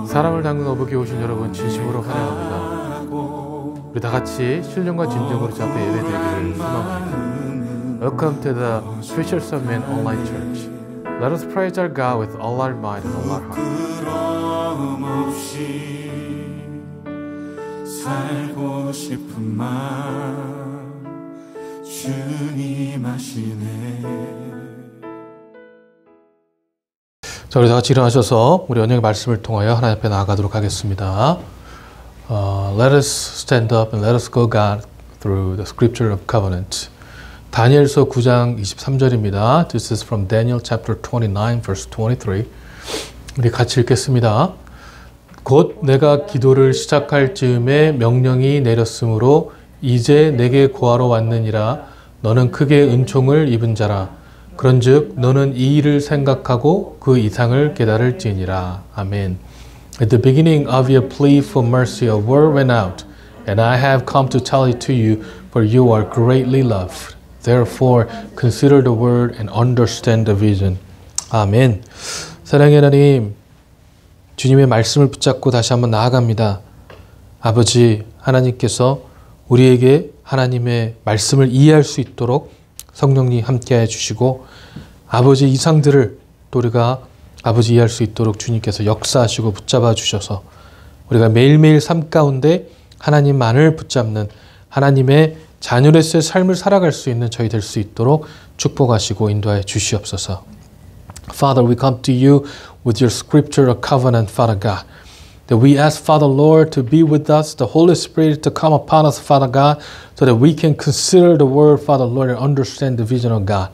사람을 닦는 어복에 오신 여러분 진심으로 환영합니다. 우리 다 같이 신령과 진정으로 주 앞에 예배드리기를 소망합니다. Welcome to the Fisher of Men Online Church. Let us praise our God with all our might and all our heart. 살고 싶은 마음 주님 아시네. 자, 우리 다 같이 일어나셔서 우리 언약의 말씀을 통하여 하나님 앞에 나아가도록 하겠습니다. Let us stand up and let us go God through the scripture of covenant. 다니엘서 9장 23절입니다. This is from Daniel chapter 29 verse 23. 우리 같이 읽겠습니다. 곧 내가 기도를 시작할 즈음에 명령이 내렸으므로 이제 내게 구하러 왔느니라. 너는 크게 은총을 입은 자라. 그런즉 너는 이 일을 생각하고 그 이상을 깨달을지니라. 아멘. At the beginning of your plea for mercy, a word went out, and I have come to tell it to you, for you are greatly loved. Therefore, consider the word and understand the vision. 아멘. 사랑의 하나님, 주님의 말씀을 붙잡고 다시 한번 나아갑니다. 아버지, 하나님께서 우리에게 하나님의 말씀을 이해할 수 있도록 성령님 함께해 주시고 아버지 이상들을 또 우리가 아버지 이해할 수 있도록 주님께서 역사하시고 붙잡아 주셔서 우리가 매일매일 삶 가운데 하나님만을 붙잡는 하나님의 자녀로서의 삶을 살아갈 수 있는 저희 될 수 있도록 축복하시고 인도하여 주시옵소서. Father, we come to you with your scripture of covenant, Father God. That we ask, Father Lord, to be with us, the Holy Spirit to come upon us, Father God, so that we can consider the word, Father Lord, and understand the vision of God.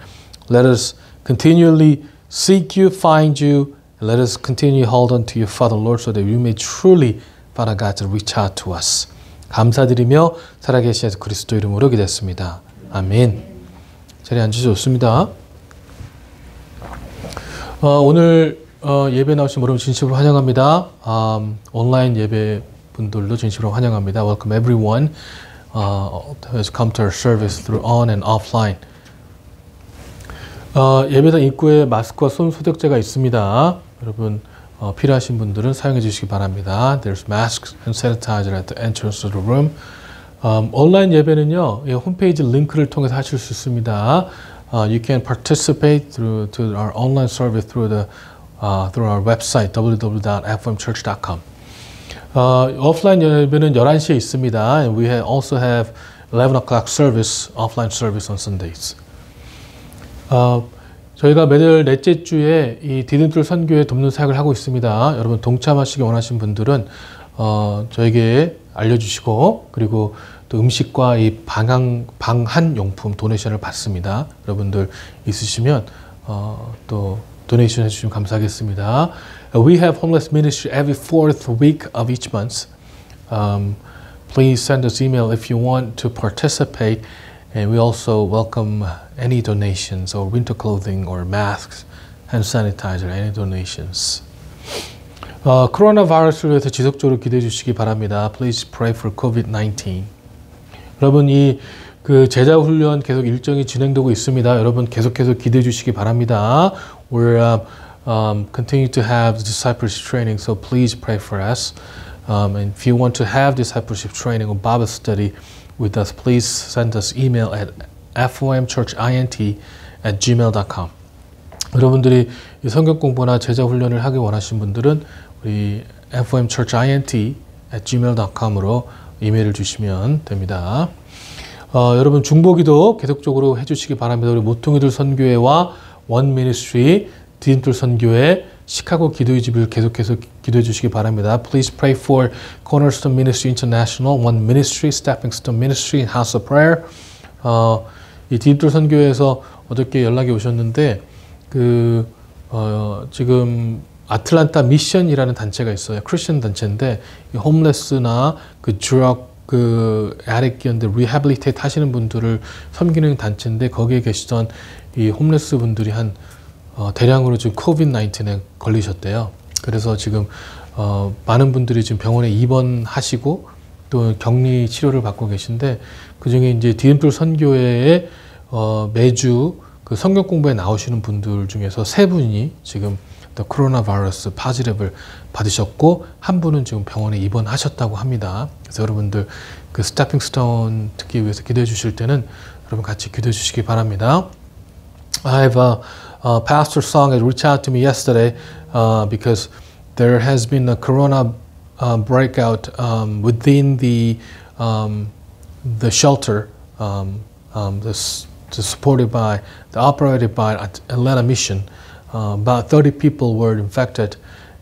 Let us continually seek you, find you, and let us continue to hold on to you, Father Lord, so that you may truly, Father God, to reach out to us. 감사드리며 살아계신 예수 그리스도 이름으로 기도했습니다. 아멘. 자리에 앉으셔도 좋습니다. 오늘 예배 나오신 여러분 진심으로 환영합니다. 온라인 예배 분들도 진심으로 환영합니다. Welcome everyone who has come to our service through on and offline. 예배당 입구에 마스크와 손 소독제가 있습니다. 여러분 필요하신 분들은 사용해 주시기 바랍니다. There's masks and sanitizer at the entrance of the room. 온라인 예배는요, 홈페이지 링크를 통해서 하실 수 있습니다. You can participate through to our online service through our website www.fomchurch.com. 오프라인 예배는 11시에 있습니다. And we also have 11 o'clock service, offline service on Sundays. 저희가 매달 넷째 주에 이 디딤돌 선교회 돕는 사역을 하고 있습니다. 여러분 동참하시기 원하신 분들은 저에게 알려주시고 그리고 또 음식과 이 방한 용품 도네이션을 받습니다. 여러분들 있으시면 또 도네이션 해주시면 감사하겠습니다. We have homeless ministry every fourth week of each month. Please send us email if you want to participate. And we also welcome any donations or winter clothing or masks, hand sanitizer, any donations. 코로나 바이러스를 위해서 지속적으로 기도해 주시기 바랍니다. Please pray for COVID-19. 여러분 그 제자 훈련 계속 일정이 진행되고 있습니다. 여러분 계속해서 기도해 주시기 바랍니다. We're continue to have discipleship training, so please pray for us. And if you want to have discipleship training or Bible study with us, please send us email at fomchurchint@gmail.com. 여러분들이 성경 공부나 제자 훈련을 하기 원하신 분들은 우리 fomchurchint@gmail.com으로 이메일을 주시면 됩니다. 여러분 중보기도 계속적으로 해주시기 바랍니다. 우리 모퉁이들 선교회와 원 미니스트리, 디딤돌 선교회, 시카고 기도의 집을 계속해서 기도해 주시기 바랍니다. Please pray for Cornerstone Ministry International, One Ministry, Stepping Stone Ministry, House of Prayer. 이 디딤돌 선교회에서 어저께 연락이 오셨는데 지금 아틀란타 미션이라는 단체가 있어요. 크리스천 단체인데 이 홈레스나 드럭 아렉기언들 리해빌리테이트 하시는 분들을 섬기는 단체인데 거기에 계시던 이 홈레스 분들이 대량으로 지금 코비드-19에 걸리셨대요. 그래서 지금 많은 분들이 지금 병원에 입원하시고 또 격리 치료를 받고 계신데 그중에 이제 디딤돌 선교회에 매주 그 성경 공부에 나오시는 분들 중에서 3분이 지금 the coronavirus positive을 받으셨고 한 분은 지금 병원에 입원하셨다고 합니다. 그래서 여러분들 그 스태핑 스톤 듣기 위해서 기도해 주실 때는 여러분 같이 기도해 주시기 바랍니다. I have Pastor Song had reached out to me yesterday because there has been a corona breakout within the shelter supported by operated by Atlanta Mission. About 30 people were infected,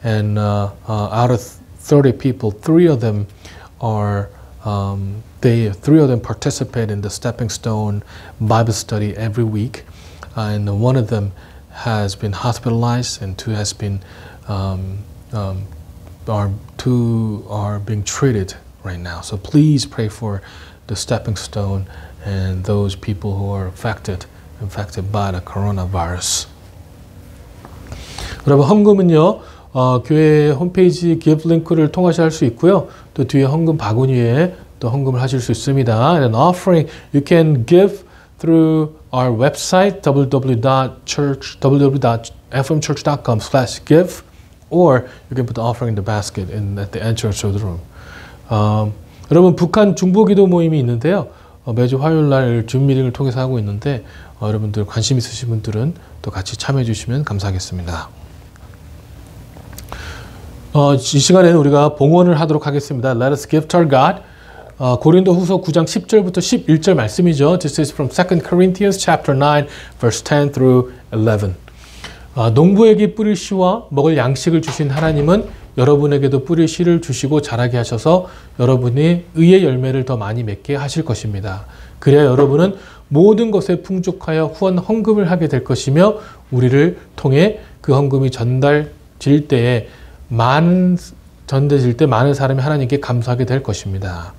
and out of 30 people, 3 of them are three of them participate in the Stepping Stone Bible study every week, and one of them has been hospitalized, and 2 has been two are being treated right now. So please pray for the Stepping Stone and those people who are infected by the coronavirus. 여러분 헌금은요 교회 홈페이지 give 링크를 통해서 할 수 있고요. 또 뒤에 헌금 바구니에 또 헌금을 하실 수 있습니다. And an offering you can give through our website www.fmchurch.com/give, or you can put the offering in the basket at the entrance of the room. 여러분 북한 중보기도 모임이 있는데요. 매주 화요일 날 줌 미팅을 통해서 하고 있는데 여러분들 관심 있으신 분들은 또 같이 참여해 주시면 감사하겠습니다. 이 시간에는 우리가 봉헌을 하도록 하겠습니다. Let us give to our God. 고린도 후서 9장 10절부터 11절 말씀이죠. This is from 2 Corinthians chapter 9 verse 10 through 11. 농부에게 뿌릴 씨와 먹을 양식을 주신 하나님은 여러분에게도 뿌릴 씨를 주시고 자라게 하셔서 여러분이 의의 열매를 더 많이 맺게 하실 것입니다. 그래야 여러분은 모든 것에 풍족하여 후원 헌금을 하게 될 것이며 우리를 통해 그 헌금이 전달질 때 많은 사람이 하나님께 감사하게 될 것입니다.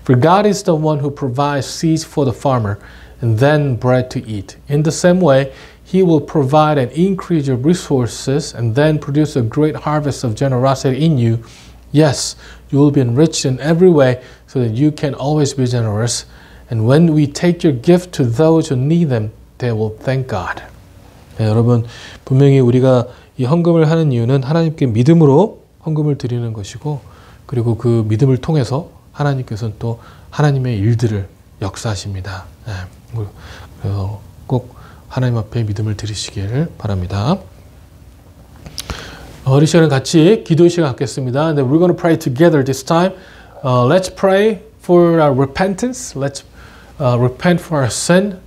For God is the one who provides seeds for the farmer and then bread to eat. In the same way, He will provide an increase of resources and then produce a great harvest of generosity in you. Yes, you will be enriched in every way so that you can always be generous. And when we take your gift to those who need them, they will thank God. 네, 여러분, 분명히 우리가 이 헌금을 하는 이유는 하나님께 믿음으로 헌금을 드리는 것이고, 그리고 그 믿음을 통해서 하나님께서는 또 하나님의 일들을 역사하십니다. 네, 그래서 꼭 하나님 앞에 믿음을 드리시기를 바랍니다. 우리 시간은 같이 기도 시간 갖겠습니다. And we're going to pray together this time. Let's pray for our repentance. Let's repent for our sin.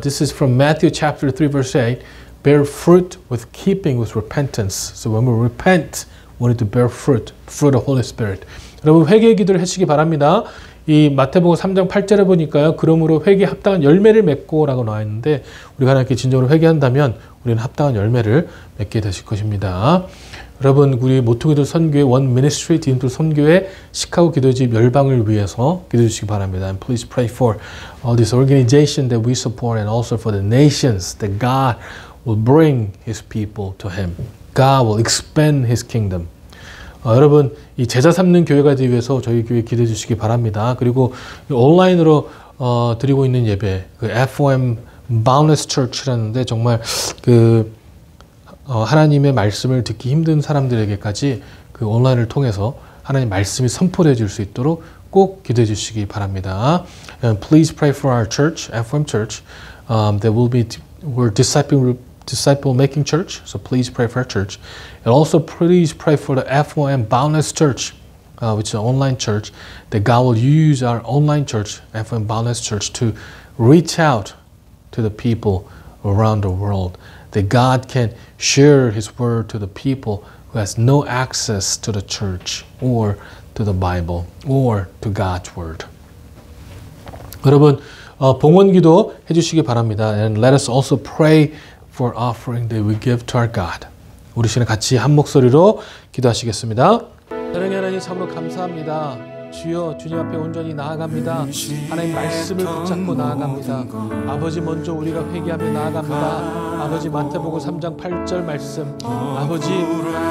This is from Matthew chapter 3 verse 8. Bear fruit with keeping with repentance. So when we repent, we need to bear fruit of the Holy Spirit. 여러분 회개 기도를 하시기 바랍니다. 이 마태복음 3장 8절에 보니까요. 그러므로 회개에 합당한 열매를 맺고 라고 나와 있는데 우리가 하나님께 진정으로 회개한다면 우리는 합당한 열매를 맺게 되실 것입니다. 여러분 우리 모토기도 선교회 원 미니스트리 디딤돌 선교회 시카고 기도집 열방을 위해서 기도해 주시기 바랍니다. And please pray for all this organization that we support and also for the nations that God will bring His people to Him. God will expand His kingdom. 여러분 이 제자 삼는 교회가 되기 위해서 저희 교회 기도해 주시기 바랍니다. 그리고 온라인으로 드리고 있는 예배 그 FOM Boundless Church라는데 정말 그 하나님의 말씀을 듣기 힘든 사람들에게까지 그 온라인을 통해서 하나님 말씀이 선포되어질 수 있도록 꼭 기도해 주시기 바랍니다. And please pray for our church, FOM Church. We're disciple making church, so please pray for our church. And also please pray for the FOM Boundless Church, which is an online church, that God will use our online church, FOM Boundless Church, to reach out to the people around the world. That God can share His word to the people who has no access to the church or to the Bible or to God's word. 여러분 봉헌기도 해주시기 바랍니다. And let us also pray for offering that we give to our God. 우리 시간 같이 한 목소리로 기도하시겠습니다. 사랑의 하나님 참으로 감사합니다. 주여 주님 앞에 온전히 나아갑니다. 하나님 말씀을 붙잡고 나아갑니다. 아버지 먼저 우리가 회개하며 나아갑니다. 아버지 마태복음 3장 8절 말씀 아버지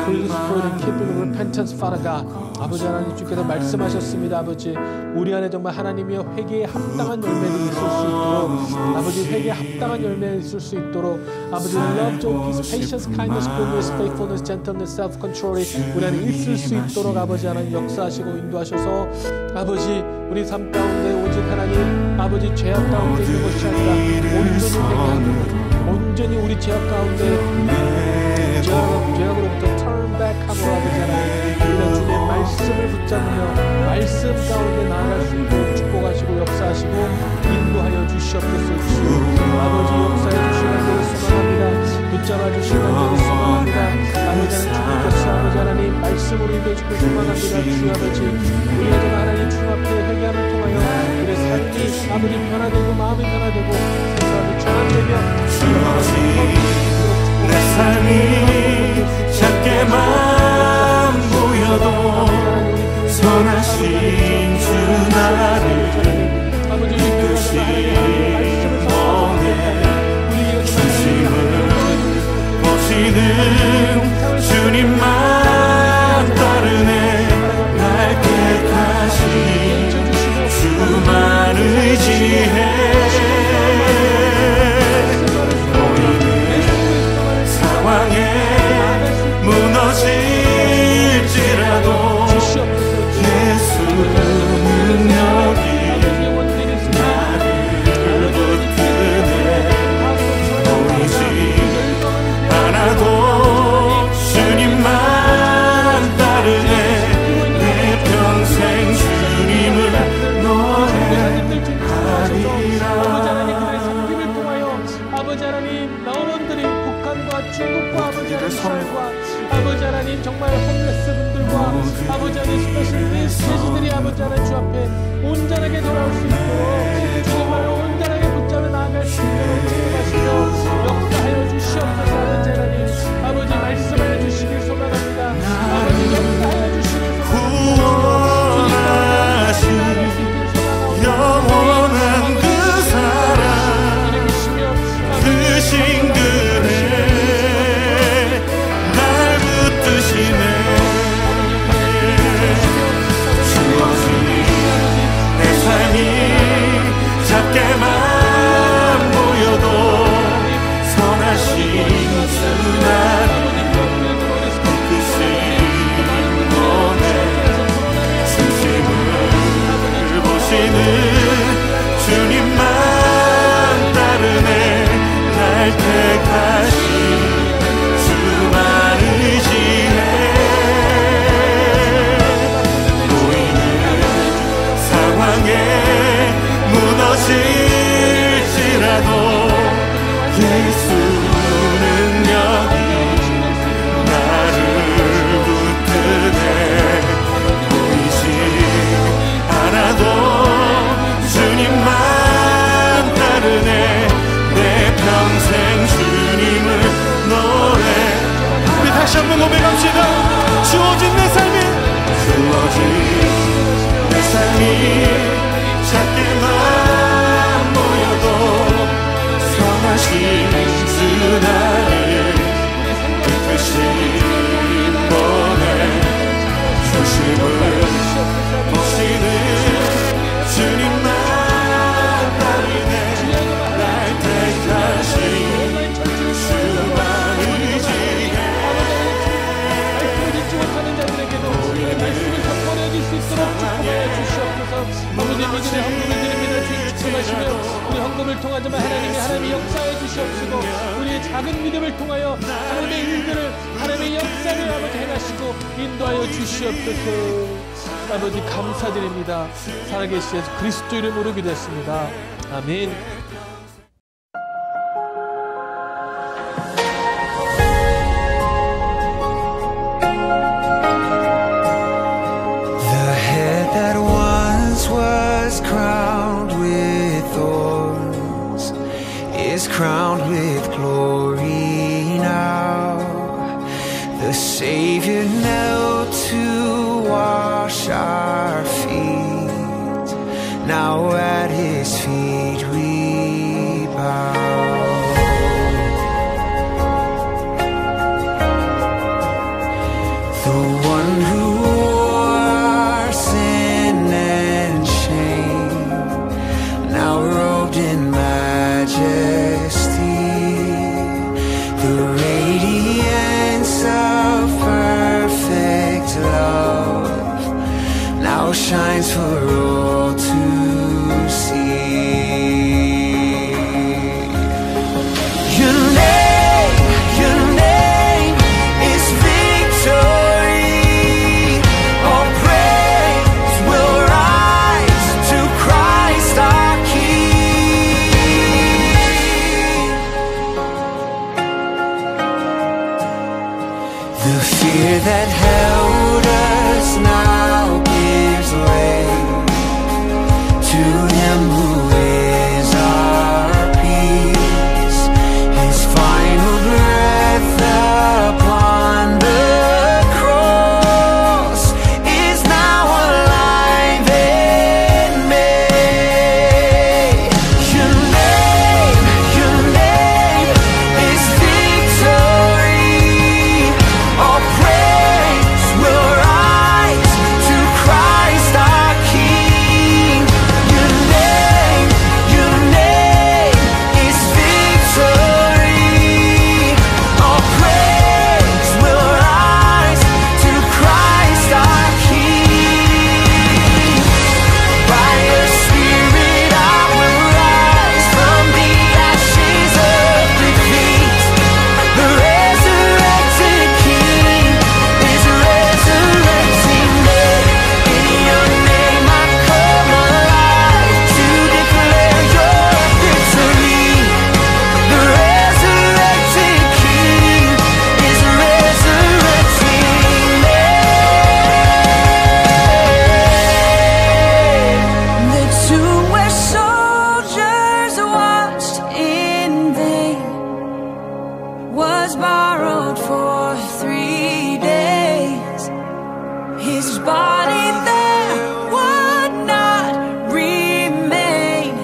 Please pray and keep in repentance, Father God. 아버지 하나님 주께서 말씀하셨습니다. 아버지 우리 안에 정말 하나님이여 회개에 합당한 열매들이 있을 수 있도록 아버지 회개에 합당한 열매를 있을 수 있도록 아버지 love, joy, peace, patience, kindness, goodness, faithfulness, gentleness, self-control이 우리 안에 있을 수 있도록 아버지 하나님 역사하시고 인도하셔서 아버지 우리 삶 가운데 오직 하나님 아버지 죄악 가운데 있는 것이 아니라 온전히 회개하고 온전히 우리 죄악 가운데 죄악으로부터 turn back 함으로 아버지 하나님 우리가 주님의 말씀을 붙잡으며 말씀 가운데 나아갈 수 있도록 축복하시고 역사하시고 인도하여 주시옵소서. 아버지 역사해 주시는 데를 소망합니다. 붙잡아 주시는 데를 소망합니다. 아버지 하나님 주님께서 아버지 하나님 말씀으로 인도해 주길 소망합니다. 주 아버지 우리가 정말 하나님 주님 앞에 회개함을 통하여 우리의 삶이 아버지 변화되고 마음이 변화되고 생각이 전환되며 내 삶이 작게만 보여도 선하신 주 나를 이끄시네. 중심을 보시는 주님만 따르네. 날 택하신 주만 의지해. 무너질지라도 예수 능력이 나를 붙드네. 보이지 않아도 주님만 따르네. 내 평생 주님을 노래하리라. 아버지 하나님 나원들이 북한과 중국과 아버지 하나님 아버지 하나님 정말 홈레스 분들과 아버지 하나님 스페셜 메시지들이 아버지 하나님 주 앞에 온전하게 돌아올 수 있도록 정말 온전하게 붙잡아 나아갈 수 있도록 축복하시며 역사하여 주시옵소서. 아버지 하나님 아버지 말씀하여 주시길 소망합니다. 아버지 역사하여 주시길 소망합니다. 영원한 그 사랑 그 싱글에 내 삶이 작게만 보여도 선하신 주 나를 이끄시는 너의 중심을 보시는 주님만 따르네. 날 택하신 주만 의지해. 무너질지라도 예수 능력이 나를 붙드네. 보이지 않아도 주님만 따르네. 내 평생 주님을 노래. 우리 다시 한번 고백합시다. 주어진 내 삶이 작게만 보여도 선하신 주 나를 이끄시는 너의 중심을 보시는 주님만 따르네. 날 택하신 주만 의지해. 믿지 못하는 자들에게도 말씀을 전파해줄 수 있도록 축복해 주시옵소서. 아버지 믿음의 헌금을 드립니다. 주님 축복하시며 우리 헌금을 통하자마 하나님이 역사해 주시옵시고 우리의 작은 믿음을 통하여 하나님의 일들을 하나님의 역사를 아버지 행하시고 인도하여 주시옵소서. 아버지 감사드립니다. 살아계신 예수 그리스도 이름으로 기도했습니다. 아멘. Crowned with glory now. The Savior knelt to wash our feet. Now at His feet we bow. The one who wore sin and shame, now robed in majesty. that held us now gives way to Him who is our peace. His final breath upon the cross is now alive in me. Your name is victory. All praise will rise to Christ our King. Your name is victory. All praise will rise to Christ our King. By Your Spirit I will rise from the ashes of defeat. The resurrected King is resurrecting me. In Your name I come alive to declare Your victory. The resurrected King is resurrecting me. The tomb where soldiers watched in vain was borrowed for 3 days. His body there would not remain.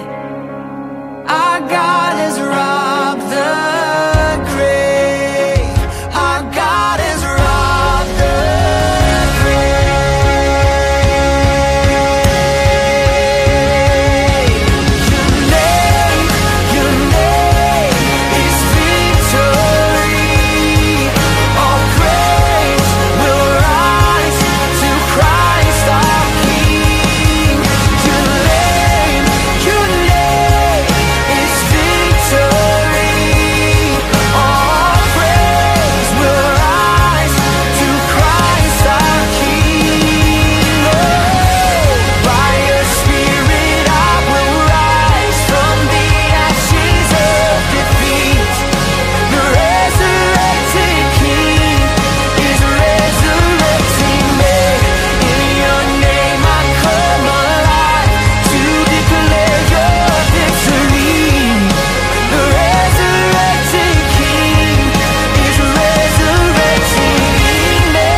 Our God has robbed the grave. Our God has robbed the grave. Your name is victory. All praise will rise to Christ our King. Your name is victory. All praise will rise to Christ our King. By Your Spirit I will rise from the ashes of defeat. The resurrected King is resurrecting me. In Your name I come alive to declare Your victory. The resurrected King is resurrecting me.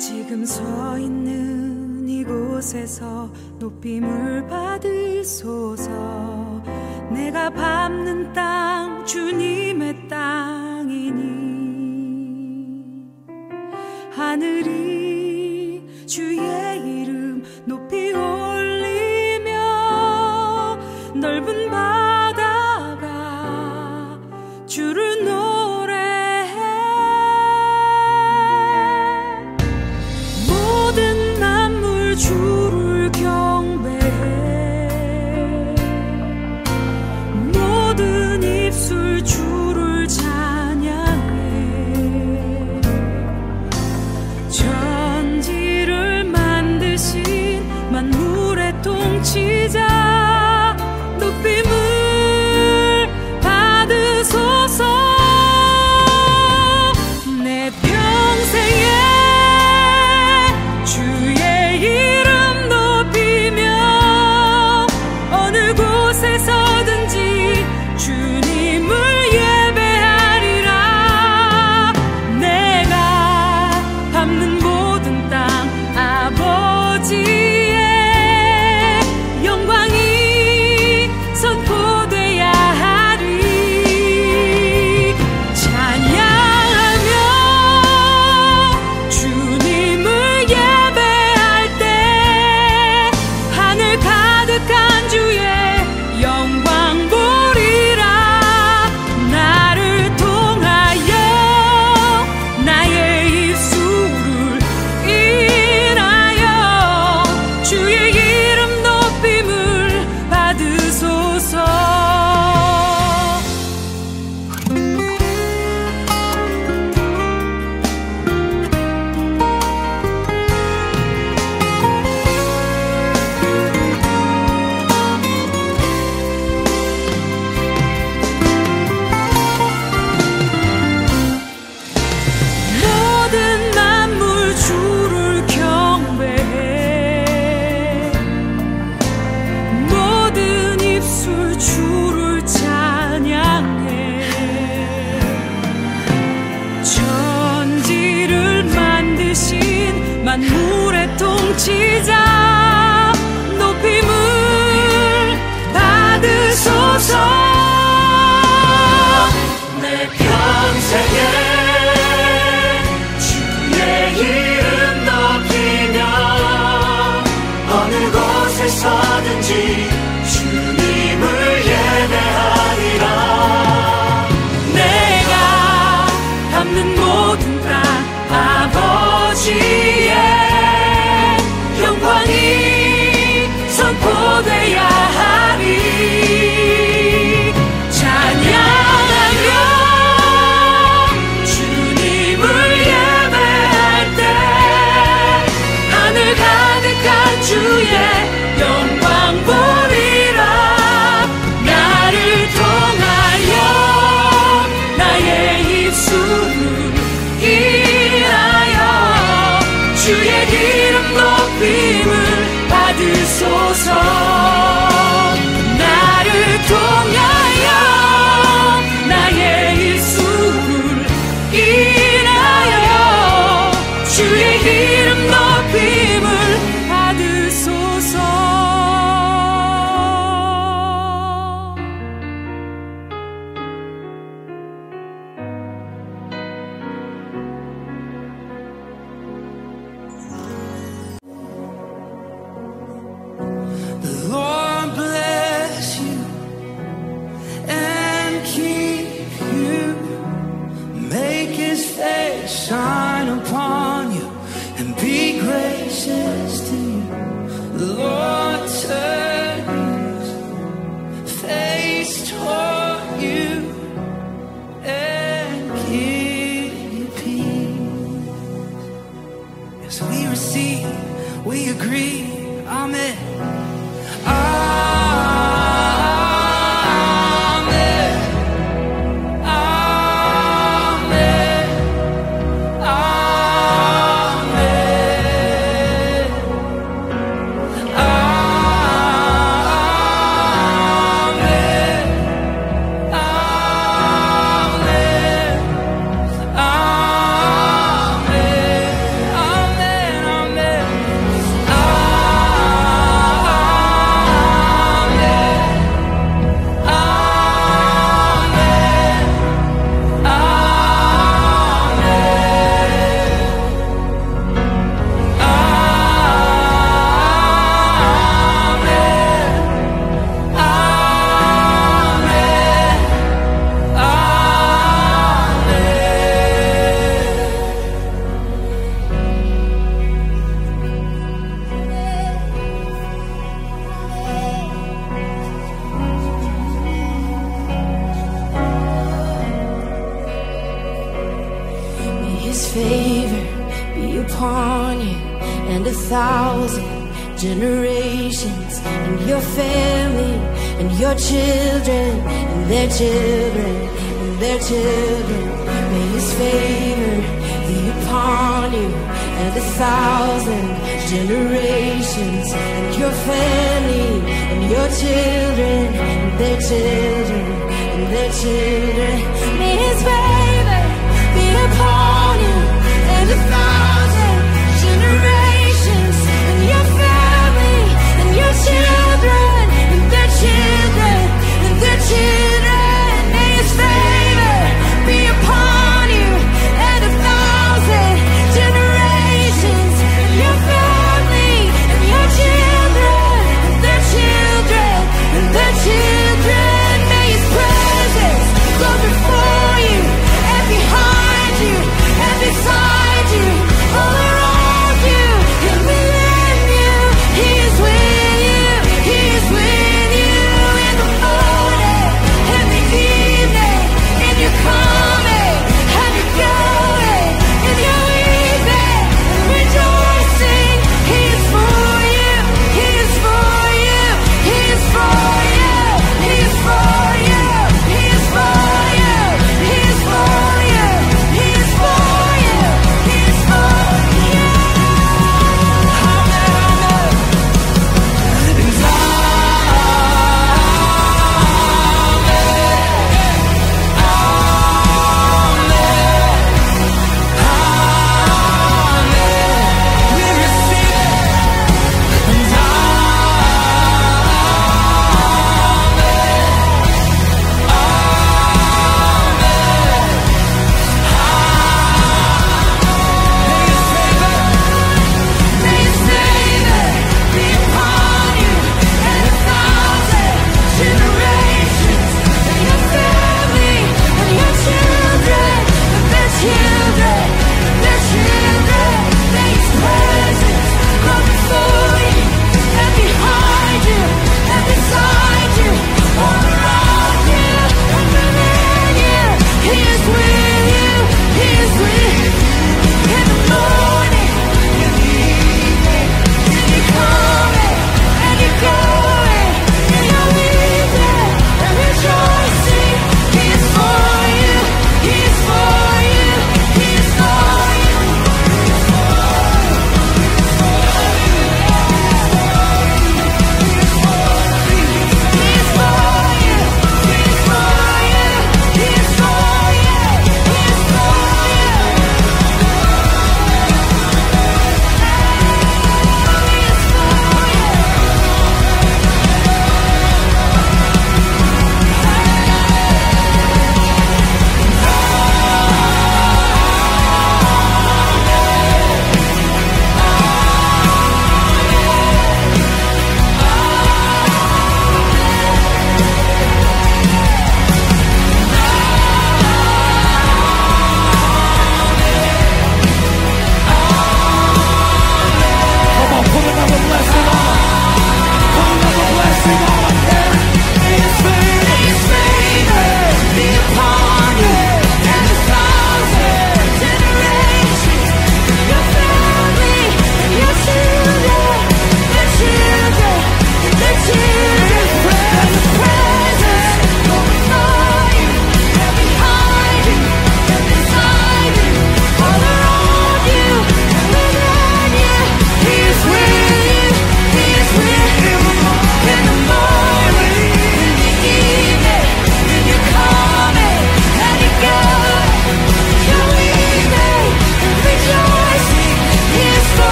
지금 서 있는 이곳에서 높임을 받으소서. 내가 밟는 땅 주님의 땅이니 하늘이 주의 이름 높이 올리며 넓은 바다가 주를 노래해. 모든 만물 주를 경배해. 모든 입술 주를 찬양해. 천지를 만드신 만물의 통치자 높임을 받으소서. 내 평생에 주의 이름 높이며 어느 곳에서든지 주님을 예배하리라. 내가 밟는 모든 땅 아버지의 영광 어디에서든지 주님을 예배하리라. 내가 밟는 모든 땅 아버지의 영광이 선포돼야 하리. 찬양하며 주님을 예배할 때 하늘 가득한 주의 영광 보리라. 나를 통하여 나의 입술을 인하여 주의 이름 높임을 받으소서. 나를 통하여 나의 입술을 인하여 주의 이름 높임을 받으소서. The Lord bless you and keep you. Make His face shine upon you and be gracious to you. The Lord turn His face toward you and give you peace. As we receive, we agree. Amen. Amen. Amen. Amen. His favor be upon you and 1,000 generations, and your family, and your children, and their children, and their children. May His favor be upon you and 1,000 generations, and your family, and your children, and their children, and their children. May His favor be upon you and 1,000 generations, and your family, and your children, and their children, and their children. May His favor be upon you and 1,000 generations, and your family, and your children, and their children, and their children. May His presence go before you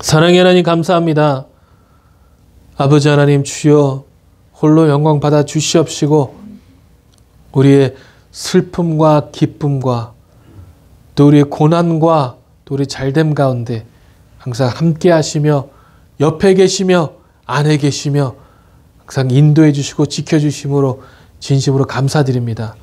사랑의 하나님 감사합니다. 아버지 하나님 주여 홀로 영광 받아 주시옵시고 우리의 슬픔과 기쁨과 또 우리의 고난과 또 우리 잘됨 가운데 항상 함께 하시며 옆에 계시며 안에 계시며 항상 인도해 주시고 지켜주심으로 진심으로 감사드립니다.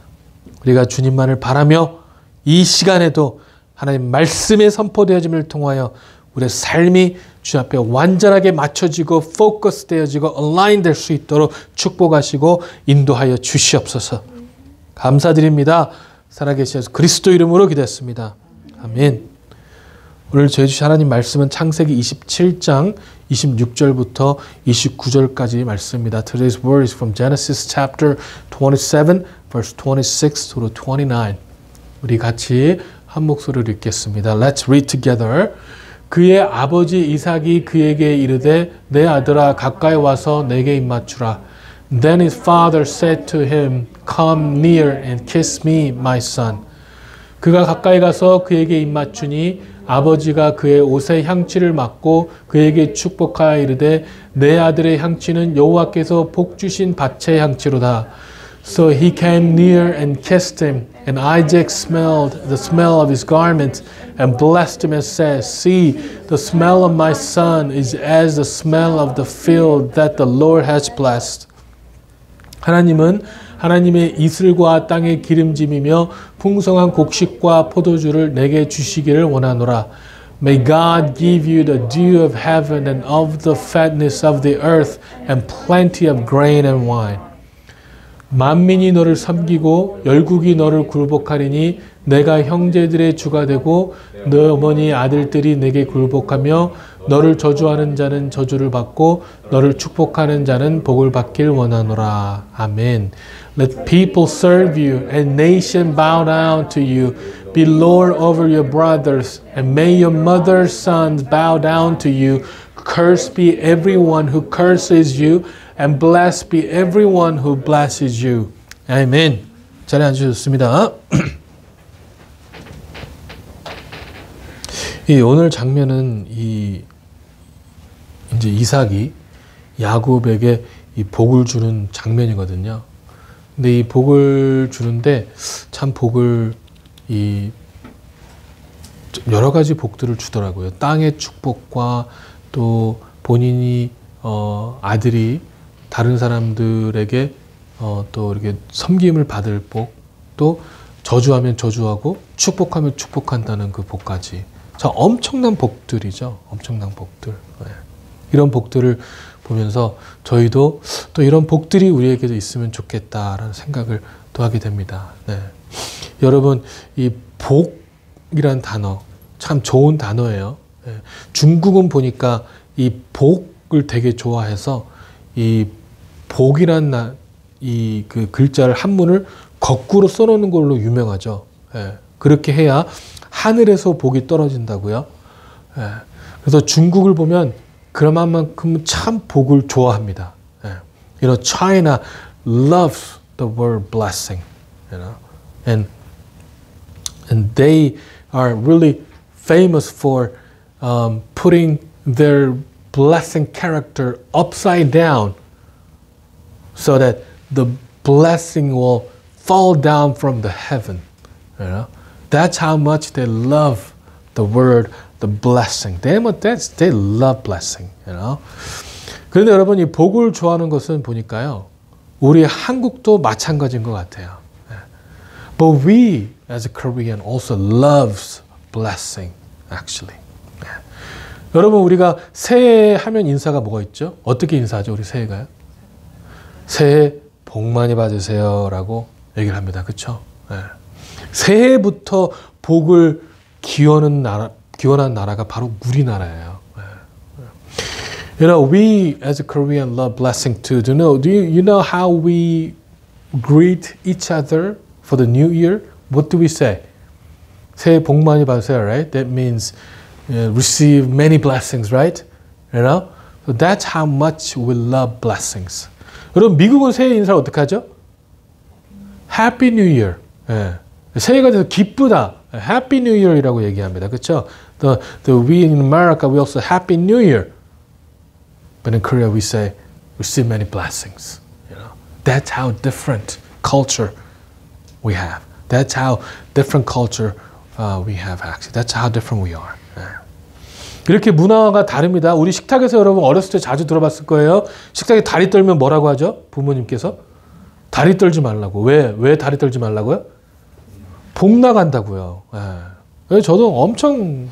우리가 주님만을 바라며 이 시간에도 하나님 말씀의 선포되어짐을 통하여 우리의 삶이 주 앞에 완전하게 맞춰지고 포커스 되어지고 얼라인 될 수 있도록 축복하시고 인도하여 주시옵소서. 감사드립니다. 살아계신 예수 그리스도 이름으로 기도했습니다. 아멘. 오늘 저희 주신 하나님 말씀은 창세기 27장 26절부터 29절까지 말씀입니다. Today's word is from Genesis chapter 27 verse 26 to 29. 우리 같이 한 목소리로 읽겠습니다. Let's read together. 그의 아버지 이삭이 그에게 이르되 내 아들아 가까이 와서 내게 입맞추라. Then his father said to him, Come near and kiss me, my son. 그가 가까이 가서 그에게 입맞추니 아버지가 그의 옷에 향취를 맡고 그에게 축복하여 이르되 내 아들의 향취는 여호와께서 복 주신 밭의 향취로다. So he came near and kissed him, and Isaac smelled the smell of his garment and blessed him and said, See, the smell of my son is as the smell of the field that the Lord has blessed. 하나님은 하나님의 이슬과 땅의 기름짐이며 풍성한 곡식과 포도주를 내게 주시기를 원하노라. May God give you the dew of heaven and of the fatness of the earth and plenty of grain and wine. 만민이 너를 섬기고 열국이 너를 굴복하리니 내가 형제들의 주가 되고 너 어머니 아들들이 내게 굴복하며 너를 저주하는 자는 저주를 받고 너를 축복하는 자는 복을 받길 원하노라. 아멘. Let people serve you and nation bow down to you. Be Lord over your brothers and may your mother's sons bow down to you. Cursed be everyone who curses you and blessed be everyone who blesses you. 아멘. 자리에 앉으셨습니다. 오늘 장면은 이제 이삭이 야곱에게 이 복을 주는 장면이거든요. 근데 이 복을 주는데 참 복을 여러 가지 복들을 주더라고요. 땅의 축복과 또 본인이 아들이 다른 사람들에게 또 이렇게 섬김을 받을 복, 또 저주하면 저주하고 축복하면 축복한다는 그 복까지. 자, 엄청난 복들이죠. 엄청난 복들. 네. 이런 복들을 보면서 저희도 또 이런 복들이 우리에게도 있으면 좋겠다라는 생각을 또 하게 됩니다. 네. 여러분, 이 복이란 단어 참 좋은 단어예요. 네. 중국은 보니까 이 복을 되게 좋아해서 이 복이란 그 글자를 한문을 거꾸로 써놓는 걸로 유명하죠. 네. 그렇게 해야 하늘에서 복이 떨어진다고요. 네. 그래서 중국을 보면 그만큼 참 복을 좋아합니다. 예. You know, China loves the word blessing, you know, and they are really famous for putting their blessing character upside down, so that the blessing will fall down from the heaven. You know, that's how much they love the word. The blessing. They love blessing, you know. 그런데 여러분, 이 복을 좋아하는 것은 보니까요, 우리 한국도 마찬가지인 것 같아요. But we, as a Korean, also loves blessing, actually. 여러분, 우리가 새해 하면 인사가 뭐가 있죠? 어떻게 인사하죠, 우리 새해가요? 새해 복 많이 받으세요라고 얘기를 합니다. 그렇죠? 새해부터 복을 기원한 나라가 바로 우리나라예요. You know, we as a Korean love blessing too. Do you know how we greet each other for the new year? What do we say? 새해 복 많이 받으세요, right? That means receive many blessings, right? You know? So that's how much we love blessings. 여러분, 미국은 새해 인사를 어떻게 하죠? Happy New Year. 예. 새해가 돼서 기쁘다. Happy New Year이라고 얘기합니다. 그렇죠? we in America, we also Happy New Year. But in Korea, we say, receive many blessings. You know, that's how different culture we have. That's how different culture we have actually. That's how different we are. 이렇게 문화가 다릅니다. 우리 식탁에서 여러분 어렸을 때 자주 들어봤을 거예요. 식탁에 다리 떨면 뭐라고 하죠? 부모님께서 다리 떨지 말라고. 왜 다리 떨지 말라고요? 복 나간다고요. 예. 저도 엄청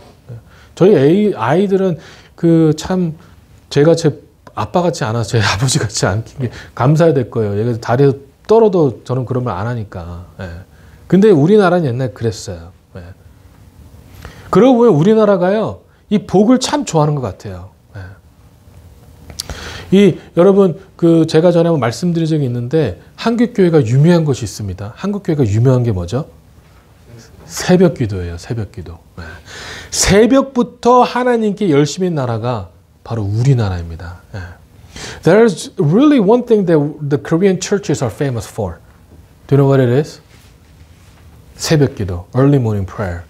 저희 아이들은 그 참 제가 제 아빠 같지 않아서 제 아버지 같지 않긴 게 감사해야 될 거예요. 얘가 다리에서 떨어도 저는 그런 말 안 하니까. 예. 근데 우리나라는 옛날에 그랬어요. 예. 그러고 보면 우리나라가요. 이 복을 참 좋아하는 것 같아요. 이 여러분 그 제가 전에 한번 말씀드린 적이 있는데 한국 교회가 유명한 것이 있습니다. 한국 교회가 유명한 게 뭐죠? 새벽 기도예요. 새벽 기도. 새벽부터 하나님께 열심히 나라가 바로 우리나라입니다. There's really one thing that the Korean churches are famous for. Do you know what it is? 새벽 기도, early morning prayer.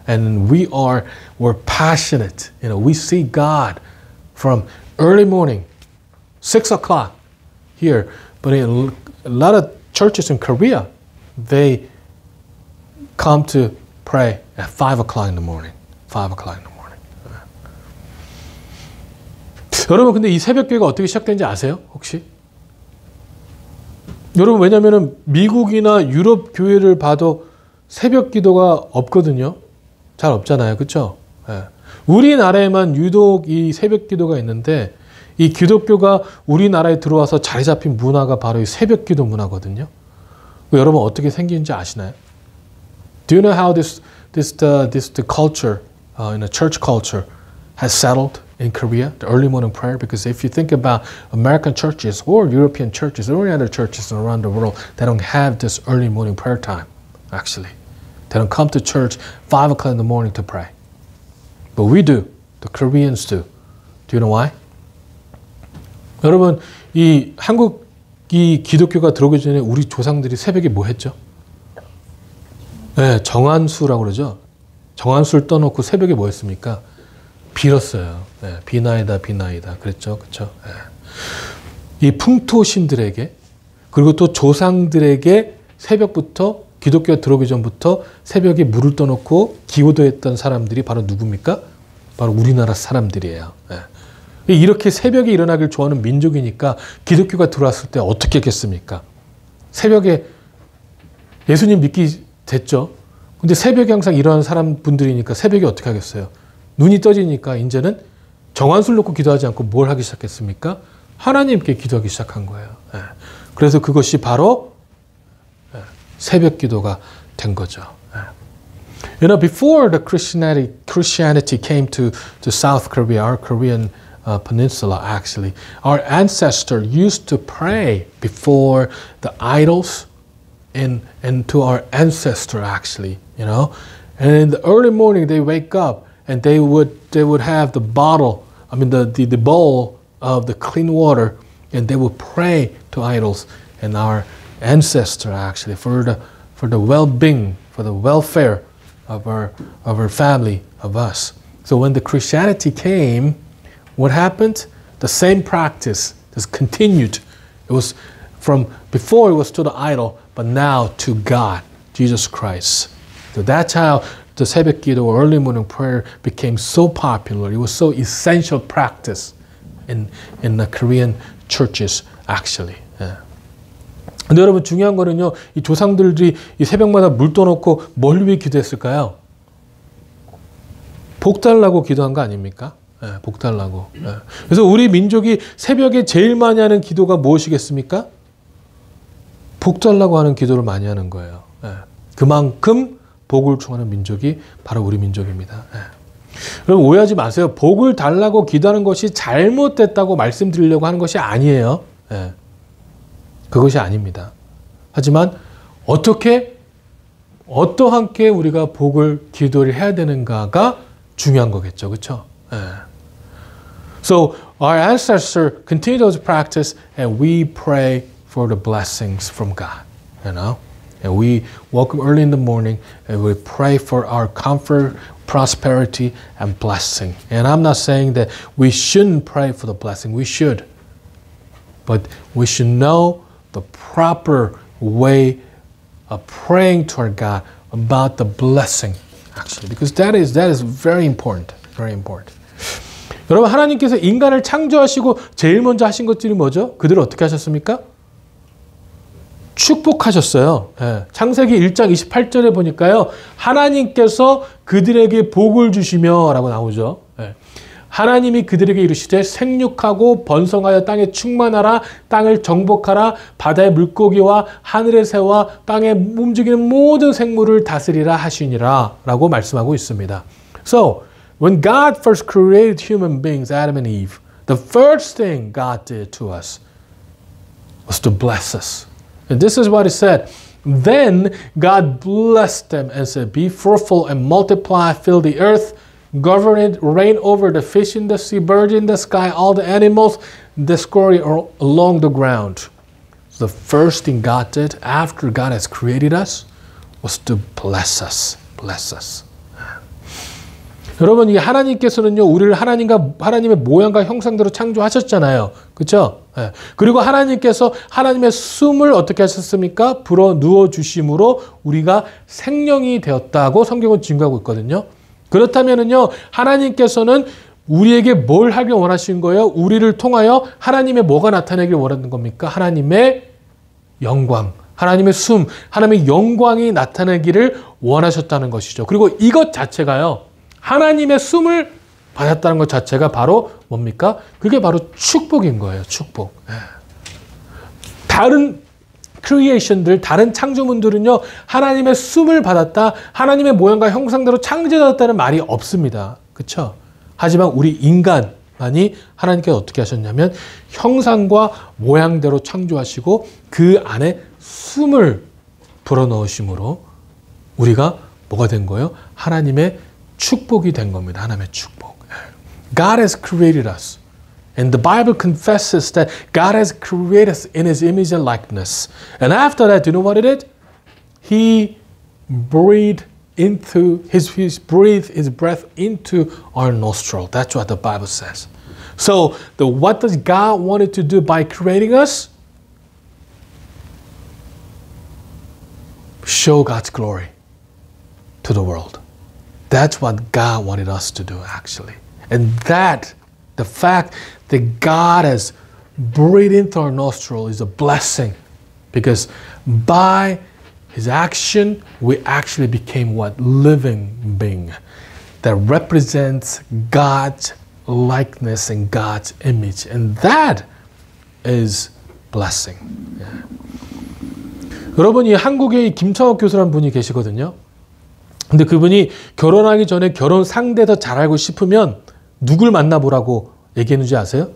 And we're passionate. You know, we see God from early morning, 6 o'clock here. But in a lot of churches in Korea, they come to pray at 5 o'clock in the morning. 5 o'clock in the morning. 여러분, 근데 이 새벽교회가 어떻게 시작된지 아세요? 혹시? 여러분, 왜냐면은 미국이나 유럽 교회를 봐도 새벽 기도가 없거든요. 잘 없잖아요. 그렇죠? 예. 우리나라에만 유독 이 새벽 기도가 있는데 이 기독교가 우리나라에 들어와서 자리 잡힌 문화가 바로 이 새벽 기도 문화거든요. 여러분 어떻게 생긴지 아시나요? Do you know how this culture in a church culture has settled in Korea, the early morning prayer? Because if you think about American churches or European churches or any other churches around the world, they don't have this early morning prayer time, actually. They don't come to church 5 o'clock in the morning to pray. But we do. The Koreans do. Do you know why? 여러분, 이 한국 이 기독교가 들어오기 전에 우리 조상들이 새벽에 뭐 했죠? 네, 정한수라고 그러죠. 정한수를 떠놓고 새벽에 뭐 했습니까? 빌었어요. 네, 비나이다, 비나이다. 그랬죠. 그렇죠? 네. 이 풍토신들에게 그리고 또 조상들에게 새벽부터 기독교가 들어오기 전부터 새벽에 물을 떠놓고 기도했던 사람들이 바로 누굽니까? 바로 우리나라 사람들이에요. 네. 이렇게 새벽에 일어나길 좋아하는 민족이니까 기독교가 들어왔을 때 어떻게 했겠습니까? 새벽에 예수님 믿기 됐죠. 근데 새벽에 항상 일어나는 사람 분들이니까 새벽에 어떻게 하겠어요? 눈이 떠지니까 이제는 정한술 놓고 기도하지 않고 뭘 하기 시작했습니까? 하나님께 기도하기 시작한 거예요. 네. 그래서 그것이 바로 새벽 기도가 된 거죠. You know, before the Christianity came to South Korea, our Korean peninsula actually, our ancestors used to pray before the idols and to our ancestor actually, you know. And in the early morning they wake up and they would have the bottle, I mean the bowl of the clean water, and they would pray to idols and our ancestor actually for the well-being, for the welfare of our family, of us. So when the Christianity came, what happened? The same practice just continued. It was from before it was to the idol, but now to God, Jesus Christ. So that's how the 새벽 기도 or early morning prayer became so popular. It was so essential practice in the Korean churches actually. Yeah. 근데 여러분 중요한 거는요, 이 조상들이 이 새벽마다 물 떠놓고 뭘 위해 기도했을까요? 복 달라고 기도한 거 아닙니까? 네, 복 달라고. 네. 그래서 우리 민족이 새벽에 제일 많이 하는 기도가 무엇이겠습니까? 복 달라고 하는 기도를 많이 하는 거예요. 네. 그만큼 복을 청하는 민족이 바로 우리 민족입니다. 네. 여러분 오해하지 마세요. 복을 달라고 기도하는 것이 잘못됐다고 말씀드리려고 하는 것이 아니에요. 네. 그것이 아닙니다. 하지만 어떠하게 우리가 복을 기도를 해야 되는가가 중요한 거겠죠. 그렇죠? So our ancestors continue those practice and we pray for the blessings from God, you know? And we woke up early in the morning and we pray for our comfort, prosperity and blessing. And I'm not saying that we shouldn't pray for the blessing. We should. But we should know the proper way of praying to our God about the blessing, actually. Because that is very important. Very important. 여러분, 하나님께서 인간을 창조하시고 제일 먼저 하신 것들이 뭐죠? 그들을 어떻게 하셨습니까? 축복하셨어요. 예, 창세기 1장 28절에 보니까요. 하나님께서 그들에게 복을 주시며 라고 나오죠. 예, 하나님이 그들에게 이르시되 생육하고 번성하여 땅에 충만하라, 땅을 정복하라, 바다의 물고기와 하늘의 새와 땅에 움직이는 모든 생물을 다스리라 하시니라 라고 말씀하고 있습니다. So, when God first created human beings, Adam and Eve, the first thing God did to us was to bless us. And this is what it said. Then God blessed them and said, be fruitful and multiply, fill the earth, govern it, reign over the fish in the sea, birds in the sky, all the animals that scurry along the ground. So the first thing God did after God has created us was to bless us. Bless us. 여러분, 이 하나님께서는요, 우리를 하나님의 모양과 형상대로 창조하셨잖아요. 그렇죠? 예. 그리고 하나님께서 하나님의 숨을 어떻게 하셨습니까? 불어 누워 주심으로 우리가 생명이 되었다고 성경은 증거하고 있거든요. 그렇다면은요, 하나님께서는 우리에게 뭘 하길 원하신 거예요? 우리를 통하여 하나님의 뭐가 나타나길 원하는 겁니까? 하나님의 영광, 하나님의 숨, 하나님의 영광이 나타나기를 원하셨다는 것이죠. 그리고 이것 자체가요, 하나님의 숨을 받았다는 것 자체가 바로 뭡니까? 그게 바로 축복인 거예요. 축복. 다른 크리에이션들, 다른 창조물들은요, 하나님의 숨을 받았다, 하나님의 모양과 형상대로 창조되었다는 말이 없습니다. 그렇죠? 하지만 우리 인간만이 하나님께서 어떻게 하셨냐면 형상과 모양대로 창조하시고 그 안에 숨을 불어넣으심으로 우리가 뭐가 된 거예요? 하나님의 축복이 된 겁니다. 하나님의 축복. God has created us. And the Bible confesses that God has created us in His image and likeness. And after that, do you know what it did? He breathed His breath into our nostril. That's what the Bible says. So, what does God wanted to do by creating us? Show God's glory to the world. That's what God wanted us to do, actually. And the fact that God has breathed into our nostril is a blessing, because by His action, we actually became what? Living being that represents God's likeness and God's image. And that is blessing. Yeah. 여러분, 이 한국에 김창옥 교수라는 분이 계시거든요. 근데 그분이 결혼하기 전에 결혼 상대 더 잘 알고 싶으면 누굴 만나보라고 얘기했는지 아세요?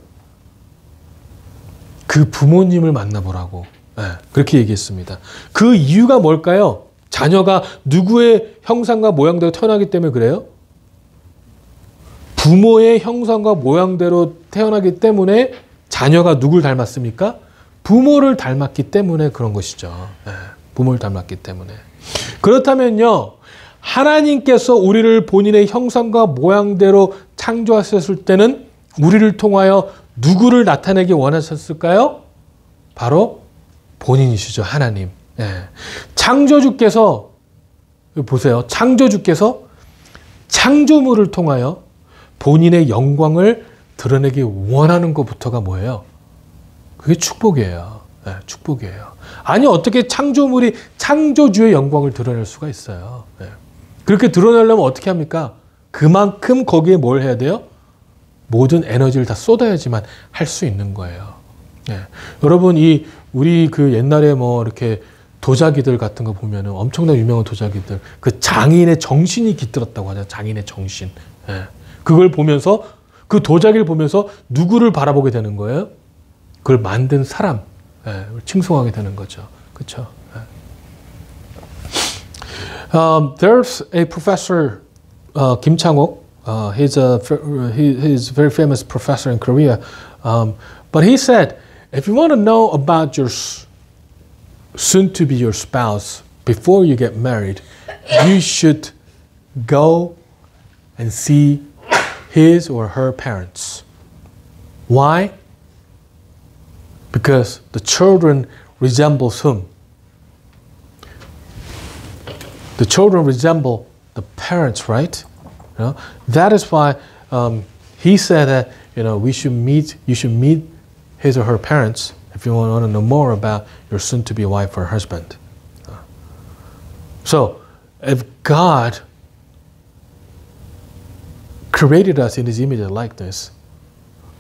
그 부모님을 만나보라고. 네, 그렇게 얘기했습니다. 그 이유가 뭘까요? 자녀가 누구의 형상과 모양대로 태어나기 때문에 그래요? 부모의 형상과 모양대로 태어나기 때문에 자녀가 누굴 닮았습니까? 부모를 닮았기 때문에 그런 것이죠. 네, 부모를 닮았기 때문에. 그렇다면요, 하나님께서 우리를 본인의 형상과 모양대로 창조하셨을 때는 우리를 통하여 누구를 나타내기 원하셨을까요? 바로 본인이시죠. 하나님. 네. 창조주께서, 보세요. 창조주께서 창조물을 통하여 본인의 영광을 드러내기 원하는 것부터가 뭐예요? 그게 축복이에요. 네, 축복이에요. 아니, 어떻게 창조물이 창조주의 영광을 드러낼 수가 있어요? 네. 그렇게 드러내려면 어떻게 합니까? 그만큼 거기에 뭘 해야 돼요? 모든 에너지를 다 쏟아야지만 할 수 있는 거예요. 네. 여러분, 우리 그 옛날에 뭐 이렇게 도자기들 같은 거 보면은 엄청난 유명한 도자기들, 그 장인의 정신이 깃들었다고 하죠. 장인의 정신. 네. 그걸 보면서, 그 도자기를 보면서 누구를 바라보게 되는 거예요? 그걸 만든 사람, 네. 칭송하게 되는 거죠. 그렇죠? 네. There's a professor, Kim Chang-ok. He's a very famous professor in Korea. But he said, if you want to know about your soon-to-be your spouse before you get married, you should go and see his or her parents. Why? Because the children resembles whom? The children resemble the parents, right? You know, that is why he said that you should meet his or her parents if you want to know more about your soon-to-be wife or husband. So, if God created us in His image and likeness,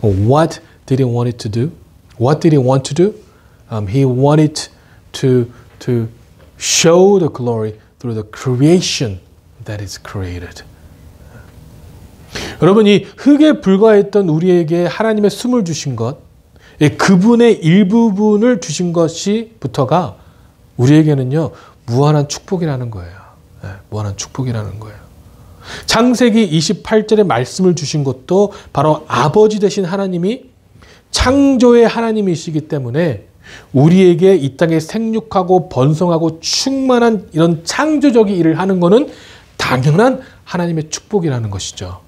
what did He want it to do? What did He want to do? He wanted to show the glory through the creation that is created. 여러분, 이 흙에 불과했던 우리에게 하나님의 숨을 주신 것, 그분의 일부분을 주신 것이부터가 우리에게는요 무한한 축복이라는 거예요. 무한한 축복이라는 거예요. 창세기 28절에 말씀을 주신 것도 바로 아버지 되신 하나님이 창조의 하나님이시기 때문에 우리에게 이 땅에 생육하고 번성하고 충만한 이런 창조적인 일을 하는 것은 당연한 하나님의 축복이라는 것이죠.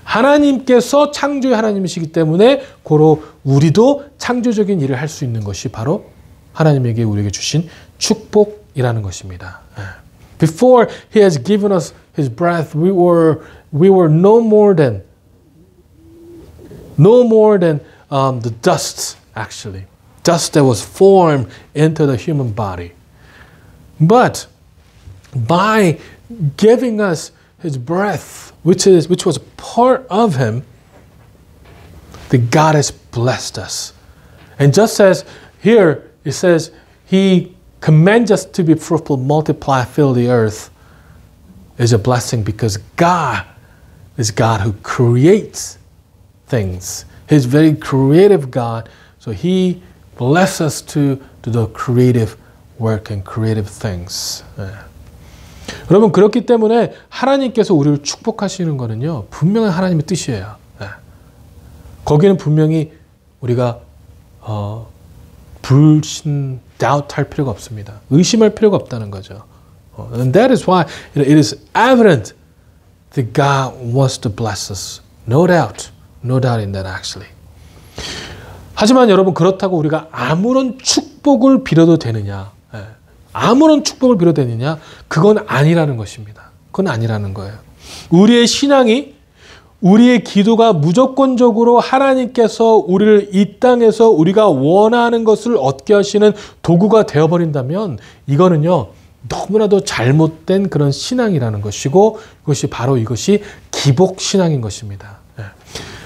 하나님께서 창조의 하나님이시기 때문에 고로 우리도 창조적인 일을 할 수 있는 것이 바로 하나님에게 우리에게 주신 축복이라는 것입니다. Before He has given us His breath, we were no more than the dust, actually. Dust that was formed into the human body. But by giving us His breath, which was part of Him, that God has blessed us. And just as here it says, He commands us to be fruitful, multiply, fill the earth, is a blessing because God is God who creates things. He's very creative God, so He blesses us to do the creative work and creative things. 여러분, 그렇기 때문에 하나님께서 우리를 축복하시는 것은요 분명히 하나님의 뜻이에요. 거기는 분명히 우리가 doubt할 필요가 없습니다. 의심할 필요가 없다는 거죠. And that is why it is evident that God wants to bless us. No doubt in that actually. 하지만 여러분, 그렇다고 우리가 아무런 축복을 빌어도 되느냐? 아무런 축복을 빌어도 되느냐? 그건 아니라는 것입니다. 그건 아니라는 거예요. 우리의 신앙이, 우리의 기도가 무조건적으로 하나님께서 우리를 이 땅에서 우리가 원하는 것을 얻게 하시는 도구가 되어버린다면 이거는요 너무나도 잘못된 그런 신앙이라는 것이고, 이것이 기복신앙인 것입니다.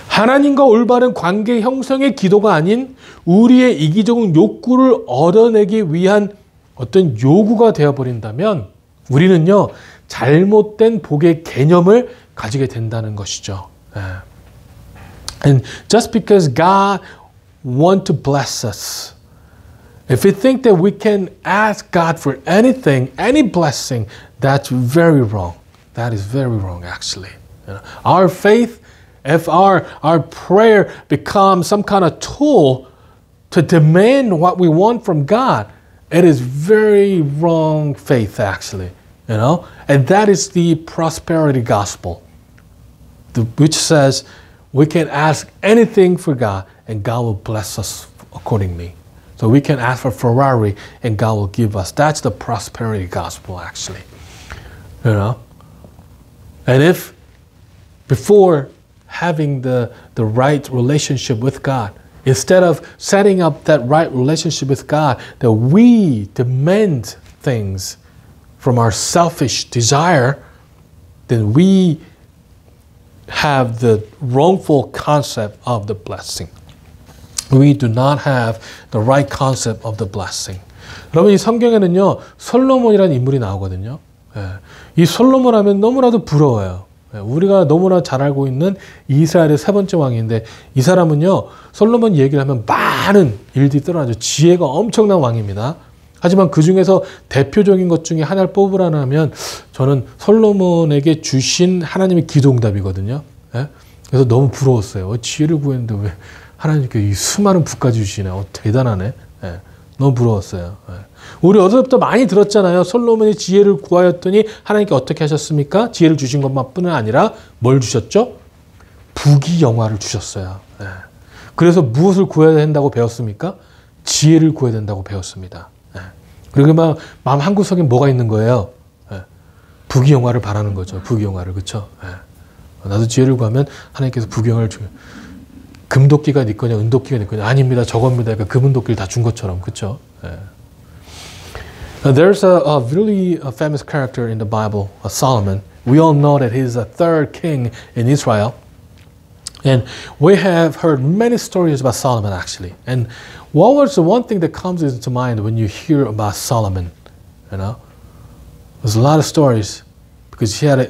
하나님과 올바른 관계 형성의 기도가 아닌 우리의 이기적인 욕구를 얻어내기 위한 어떤 요구가 되어버린다면 우리는요 잘못된 복의 개념을 가지게 된다는 것이죠. And just because God wants to bless us, if we think that we can ask God for anything, any blessing, that's very wrong. That is very wrong, actually. Our faith, if our prayer becomes some kind of tool to demand what we want from God, it is very wrong faith, actually. And that is the prosperity gospel, which says we can ask anything for God and God will bless us accordingly. So we can ask for Ferrari and God will give us. That's the prosperity gospel, actually. And if before having the right relationship with God, instead of setting up that right relationship with God, that we demand things from our selfish desire, then we have the wrongful concept of the blessing. We do not have the right concept of the blessing. 여러분, 이 성경에는요 솔로몬이라는 인물이 나오거든요. 이 솔로몬 하면 너무나도 부러워요. 우리가 너무나 잘 알고 있는 이스라엘의 세 번째 왕인데, 이 사람은요 솔로몬 얘기를 하면 많은 일들이 드러나죠. 지혜가 엄청난 왕입니다. 하지만 그 중에서 대표적인 것 중에 하나를 뽑으라면 하면 저는 솔로몬에게 주신 하나님의 기도응답이거든요. 그래서 너무 부러웠어요. 지혜를 구했는데 왜 하나님께 이 수많은 부까지 주시네. 대단하네. 너무 부러웠어요. 예. 우리 어제부터 많이 들었잖아요. 솔로몬이 지혜를 구하였더니 하나님께 어떻게 하셨습니까? 지혜를 주신 것만뿐은 아니라 뭘 주셨죠? 부귀영화를 주셨어요. 예. 그래서 무엇을 구해야 된다고 배웠습니까? 지혜를 구해야 된다고 배웠습니다. 예. 그리고 막 마음 한구석에 뭐가 있는 거예요? 예. 부귀영화를 바라는 거죠. 부귀영화를. 그렇죠? 예. 나도 지혜를 구하면 하나님께서 부귀영화를 주면 금도끼가 네 거냐 은도끼가 네 거냐 아닙니다. 저겁니다. 그러니까 금은도끼를 다 준 것처럼. 그렇죠? 예. There's a really famous character in the Bible, Solomon. We all know that he's the third king in Israel. And we have heard many stories about Solomon actually. And what was the one thing that comes into mind when you hear about Solomon? You know, there's a lot of stories because he had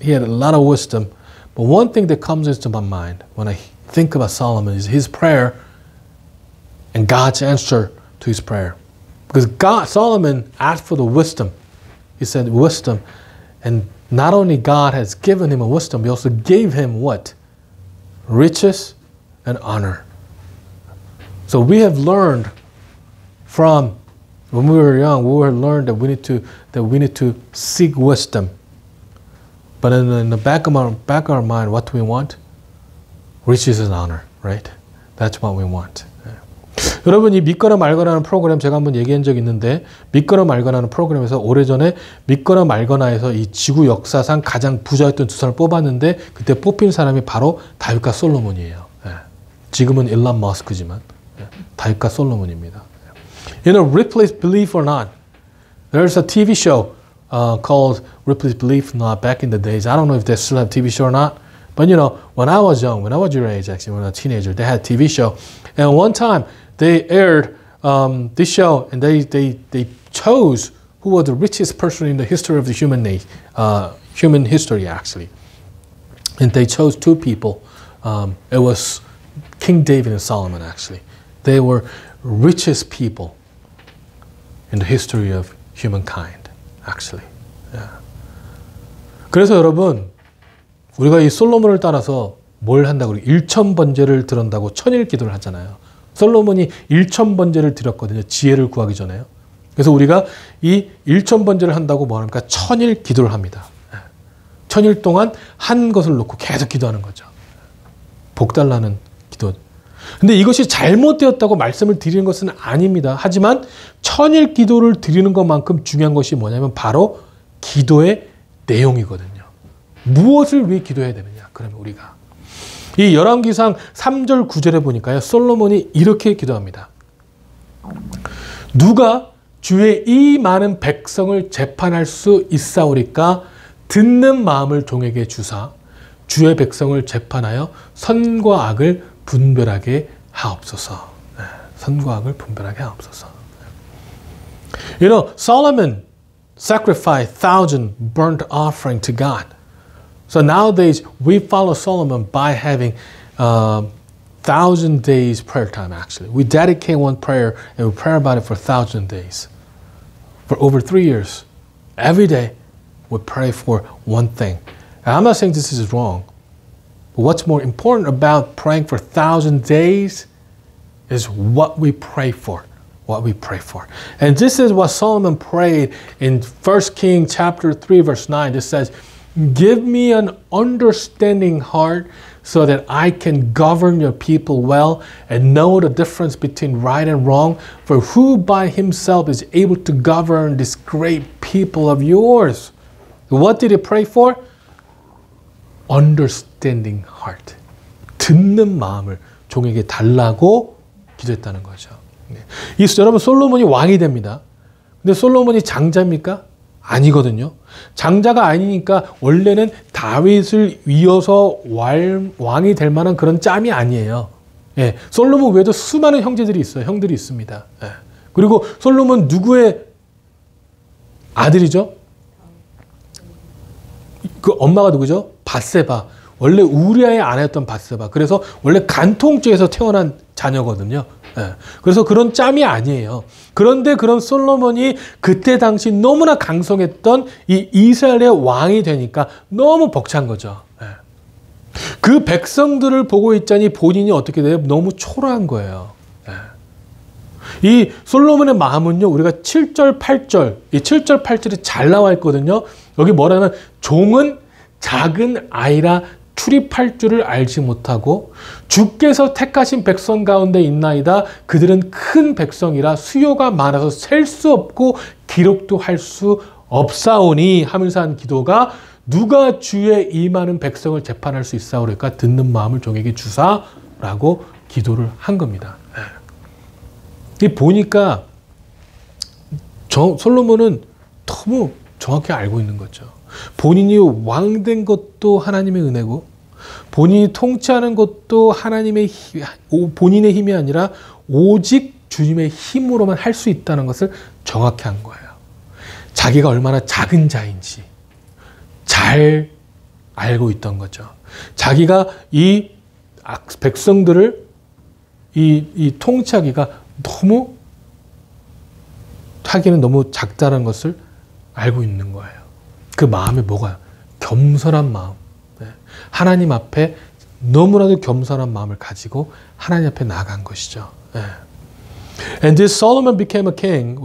a lot of wisdom. But one thing that comes into my mind when I think about Solomon is his prayer and God's answer to his prayer. Because Solomon asked for the wisdom. He said wisdom. And not only God has given him a wisdom, he also gave him what? Riches and honor. So we have learned from when we were young, we learned that we need to seek wisdom. But in the back of our mind, what do we want? Riches and honor, right? That's what we want. 여러분 이 믿거나 말거나라는 프로그램 제가 한번 얘기한 적이 있는데 믿거나 말거나라는 프로그램에서 오래전에 믿거나 말거나에서 이 지구 역사상 가장 부자였던 두 사람을 뽑았는데 그때 뽑힌 사람이 바로 다윗과 솔로몬이에요. 예. 지금은 일론 머스크지만 예. 다윗과 솔로몬입니다. You know, Ripley's Believe or Not. There's a TV show called Ripley's Believe or Not back in the days. I don't know if they still have TV show or not. But you know, when I was young, when I was your age actually, when I was a teenager, they had a TV show. And one time they aired this show and they chose who was the richest person in the history of the human history actually. And they chose two people. It was King David and Solomon actually. They were richest people in the history of humankind actually. Yeah. 그래서 여러분 우리가 이 솔로몬을 따라서 뭘 한다고 그래요? 1000번제를 드린다고 천일 기도를 하잖아요. 솔로몬이 1000번제를 드렸거든요. 지혜를 구하기 전에요. 그래서 우리가 이 1000번제를 한다고 뭐 합니까? 천일 기도를 합니다. 천일 동안 한 것을 놓고 계속 기도하는 거죠. 복 달라는 기도. 근데 이것이 잘못되었다고 말씀을 드리는 것은 아닙니다. 하지만 천일 기도를 드리는 것만큼 중요한 것이 뭐냐면 바로 기도의 내용이거든요. 무엇을 위해 기도해야 되느냐? 그러면 우리가 이 열왕기상 3절 9절에 보니까요. 솔로몬이 이렇게 기도합니다. 누가 주의 이 많은 백성을 재판할 수 있사오리까 듣는 마음을 종에게 주사 주의 백성을 재판하여 선과 악을 분별하게 하옵소서. 네, 선과 악을 분별하게 하옵소서. You know, Solomon sacrificed 1,000 burnt offering to God. So nowadays, we follow Solomon by having 1,000 days prayer time, actually. We dedicate one prayer and we pray about it for 1,000 days. For over 3 years. Every day, we pray for one thing. And I'm not saying this is wrong. But what's more important about praying for 1,000 days is what we pray for. What we pray for. And this is what Solomon prayed in 1 Kings chapter 3, verse 9. It says, give me an understanding heart so that I can govern your people well and know the difference between right and wrong. For who by himself is able to govern this great people of yours? What did he pray for? Understanding heart. 듣는 마음을 종에게 달라고 기도했다는 거죠. 여러분 솔로몬이 왕이 됩니다. 근데 솔로몬이 장자입니까? 아니거든요. 장자가 아니니까 원래는 다윗을 이어서 왕이 될 만한 그런 짬이 아니에요. 예, 솔로몬 외에도 수많은 형제들이 있어요. 형들이 있습니다. 예. 그리고 솔로몬 누구의 아들이죠? 그 엄마가 누구죠? 밧세바. 원래 우리아의 아내였던 밧세바. 그래서 원래 간통죄에서 태어난 자녀거든요. 예. 그래서 그런 짬이 아니에요. 그런데 그런 솔로몬이 그때 당시 너무나 강성했던 이 이스라엘의 왕이 되니까 너무 벅찬 거죠. 예. 그 백성들을 보고 있자니 본인이 어떻게 돼요? 너무 초라한 거예요. 예. 이 솔로몬의 마음은요, 우리가 7절, 8절, 이 7절, 8절이 잘 나와 있거든요. 여기 뭐라면, 종은 작은 아이라 출입할 줄을 알지 못하고 주께서 택하신 백성 가운데 있나이다. 그들은 큰 백성이라 수요가 많아서 셀 수 없고 기록도 할 수 없사오니 하면서 한 기도가 누가 주의 이 많은 백성을 재판할 수 있사오리까 듣는 마음을 종에게 주사라고 기도를 한 겁니다. 이 보니까 솔로몬은 너무 정확히 알고 있는 거죠. 본인이 왕된 것도 하나님의 은혜고 본인이 통치하는 것도 본인의 힘이 아니라 오직 주님의 힘으로만 할 수 있다는 것을 정확히 한 거예요. 자기가 얼마나 작은 자인지 잘 알고 있던 거죠. 자기가 이 백성들을 이 통치하기가 하기는 너무 작다는 것을 알고 있는 거예요. 그 마음이 뭐가? 겸손한 마음. 하나님 앞에 너무나도 겸손한 마음을 가지고 하나님 앞에 나아간 것이죠. And this Solomon became a king.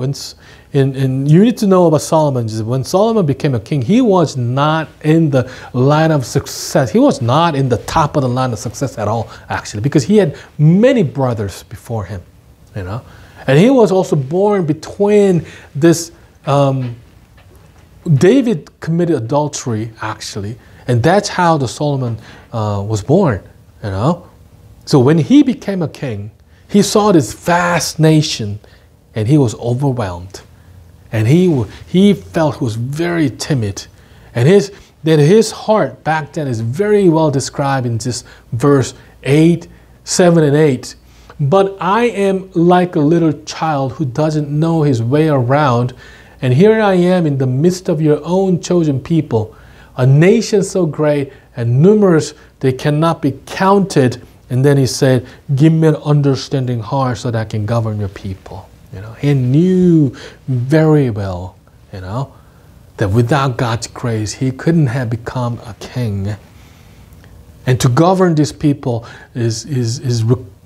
And you need to know about Solomon. When Solomon became a king, he was not in the line of success. He was not in the top of the line of success at all, actually, because he had many brothers before him, you know. And he was also born between this. David committed adultery, actually, and that's how the Solomon was born, you know. So when he became a king, he saw this vast nation, and he was overwhelmed. And he felt he was very timid. And his heart back then is very well described in this verse 7 and 8. But I am like a little child who doesn't know his way around. And here I am in the midst of your own chosen people, a nation so great and numerous they cannot be counted. And then he said, give me an understanding heart so that I can govern your people. You know, he knew very well, you know, that without God's grace, he couldn't have become a king. And to govern these people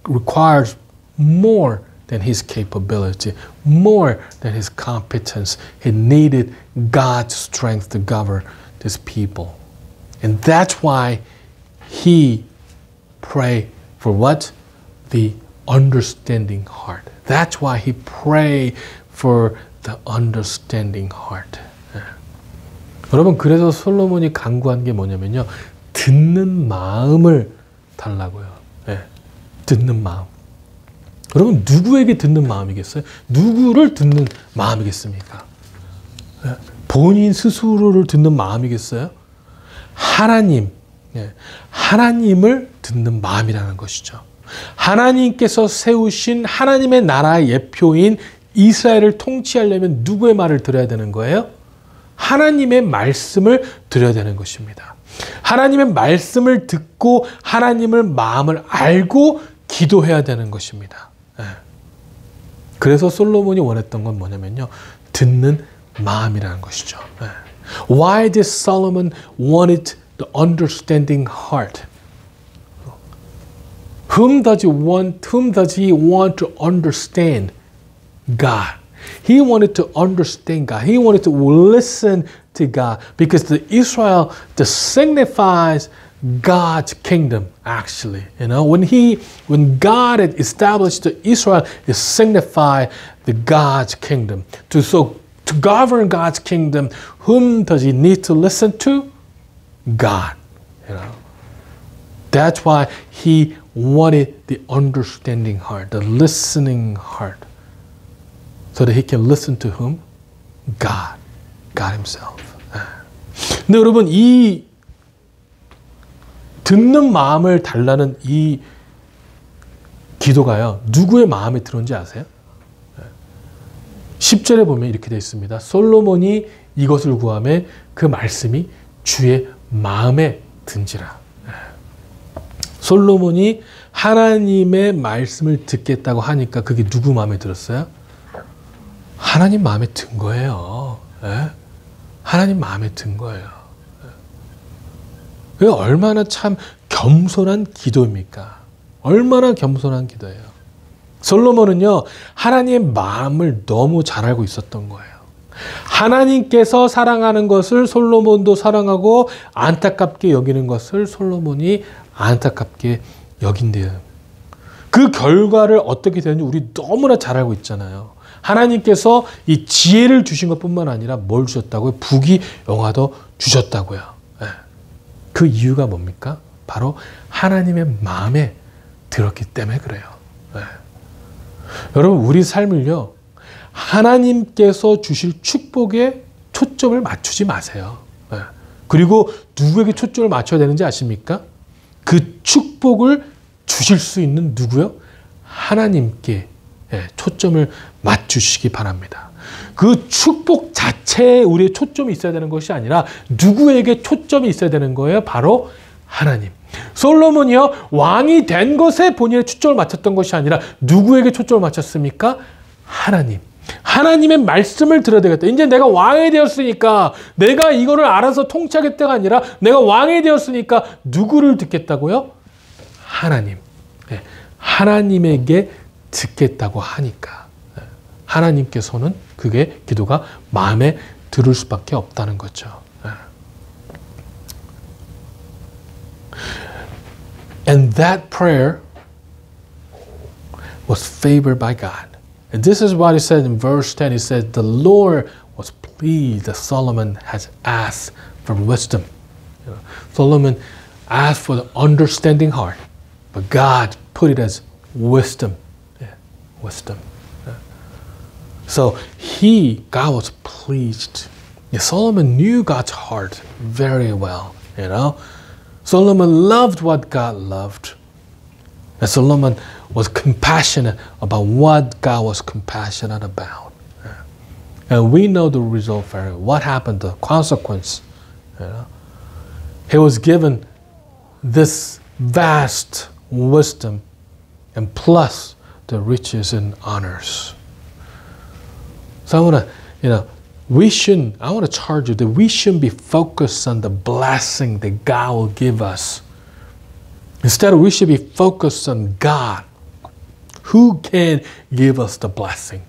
requires more than his capability, more than his competence. He needed God's strength to govern these people. And that's why he prayed for what? The understanding heart. That's why he prayed for the understanding heart. 여러분, 그래서 솔로몬이 간구한 게 뭐냐면요, 듣는 마음을 달라고요. 듣는 마음. 여러분, 누구에게 듣는 마음이겠어요? 누구를 듣는 마음이겠습니까? 본인 스스로를 듣는 마음이겠어요? 하나님을 듣는 마음이라는 것이죠. 하나님께서 세우신 하나님의 나라의 예표인 이스라엘을 통치하려면 누구의 말을 들어야 되는 거예요? 하나님의 말씀을 들어야 되는 것입니다. 하나님의 말씀을 듣고 하나님의 마음을 알고 기도해야 되는 것입니다. 그래서 솔로몬이 원했던 건 뭐냐면요, 듣는 마음이라는 것이죠. Why did Solomon wanted the understanding heart? Whom does he want to understand? God. He wanted to understand God. He wanted to listen to God because Israel signifies God's kingdom, actually. You know, when God had established Israel, it signified the God's kingdom. To govern God's kingdom, whom does he need to listen to? God. You know. That's why he wanted the understanding heart, the listening heart, so that he can listen to whom? God himself. 근데 여러분, 이 듣는 마음을 달라는 이 기도가요, 누구의 마음에 들었는지 아세요? 10절에 보면 이렇게 되어 있습니다. 솔로몬이 이것을 구하매 그 말씀이 주의 마음에 든지라. 솔로몬이 하나님의 말씀을 듣겠다고 하니까 그게 누구 마음에 들었어요? 하나님 마음에 든 거예요. 하나님 마음에 든 거예요. 그게 얼마나 참 겸손한 기도입니까? 얼마나 겸손한 기도예요. 솔로몬은요, 하나님의 마음을 너무 잘 알고 있었던 거예요. 하나님께서 사랑하는 것을 솔로몬도 사랑하고 안타깝게 여기는 것을 솔로몬이 안타깝게 여긴대요. 그 결과를 어떻게 되는지 우리 너무나 잘 알고 있잖아요. 하나님께서 이 지혜를 주신 것뿐만 아니라 뭘 주셨다고요? 부귀 영화도 주셨다고요. 네. 그 이유가 뭡니까? 바로 하나님의 마음에 들었기 때문에 그래요. 네. 여러분, 우리 삶을요, 하나님께서 주실 축복에 초점을 맞추지 마세요. 네. 그리고 누구에게 초점을 맞춰야 되는지 아십니까? 그 축복을 주실 수 있는 누구요? 하나님께 초점을 맞추시기 바랍니다. 그 축복 자체에 우리의 초점이 있어야 되는 것이 아니라 누구에게 초점이 있어야 되는 거예요? 바로 하나님. 솔로몬이요, 왕이 된 것에 본인의 초점을 맞췄던 것이 아니라 누구에게 초점을 맞췄습니까? 하나님. 하나님의 말씀을 들어야 되겠다. 이제 내가 왕이 되었으니까 내가 이거를 알아서 통치하겠다가 아니라 내가 왕이 되었으니까 누구를 듣겠다고요? 하나님. 네. 하나님에게 듣겠다고 하니까 하나님께서는 그게 기도가 마음에 들을 수밖에 없다는 거죠. And that prayer was favored by God. And this is what he said in verse 10. He said, the Lord was pleased that Solomon has asked for wisdom. Solomon asked for the understanding heart, but God put it as wisdom. Wisdom. So God was pleased. Solomon knew God's heart very well, Solomon loved what God loved. And Solomon was compassionate about what God was compassionate about. And we know the result very well. What happened, the consequence. He was given this vast wisdom and plus the riches and honors. So I want to charge you that we shouldn't be focused on the blessing that God will give us. Instead, we should be focused on God, who can give us the blessing.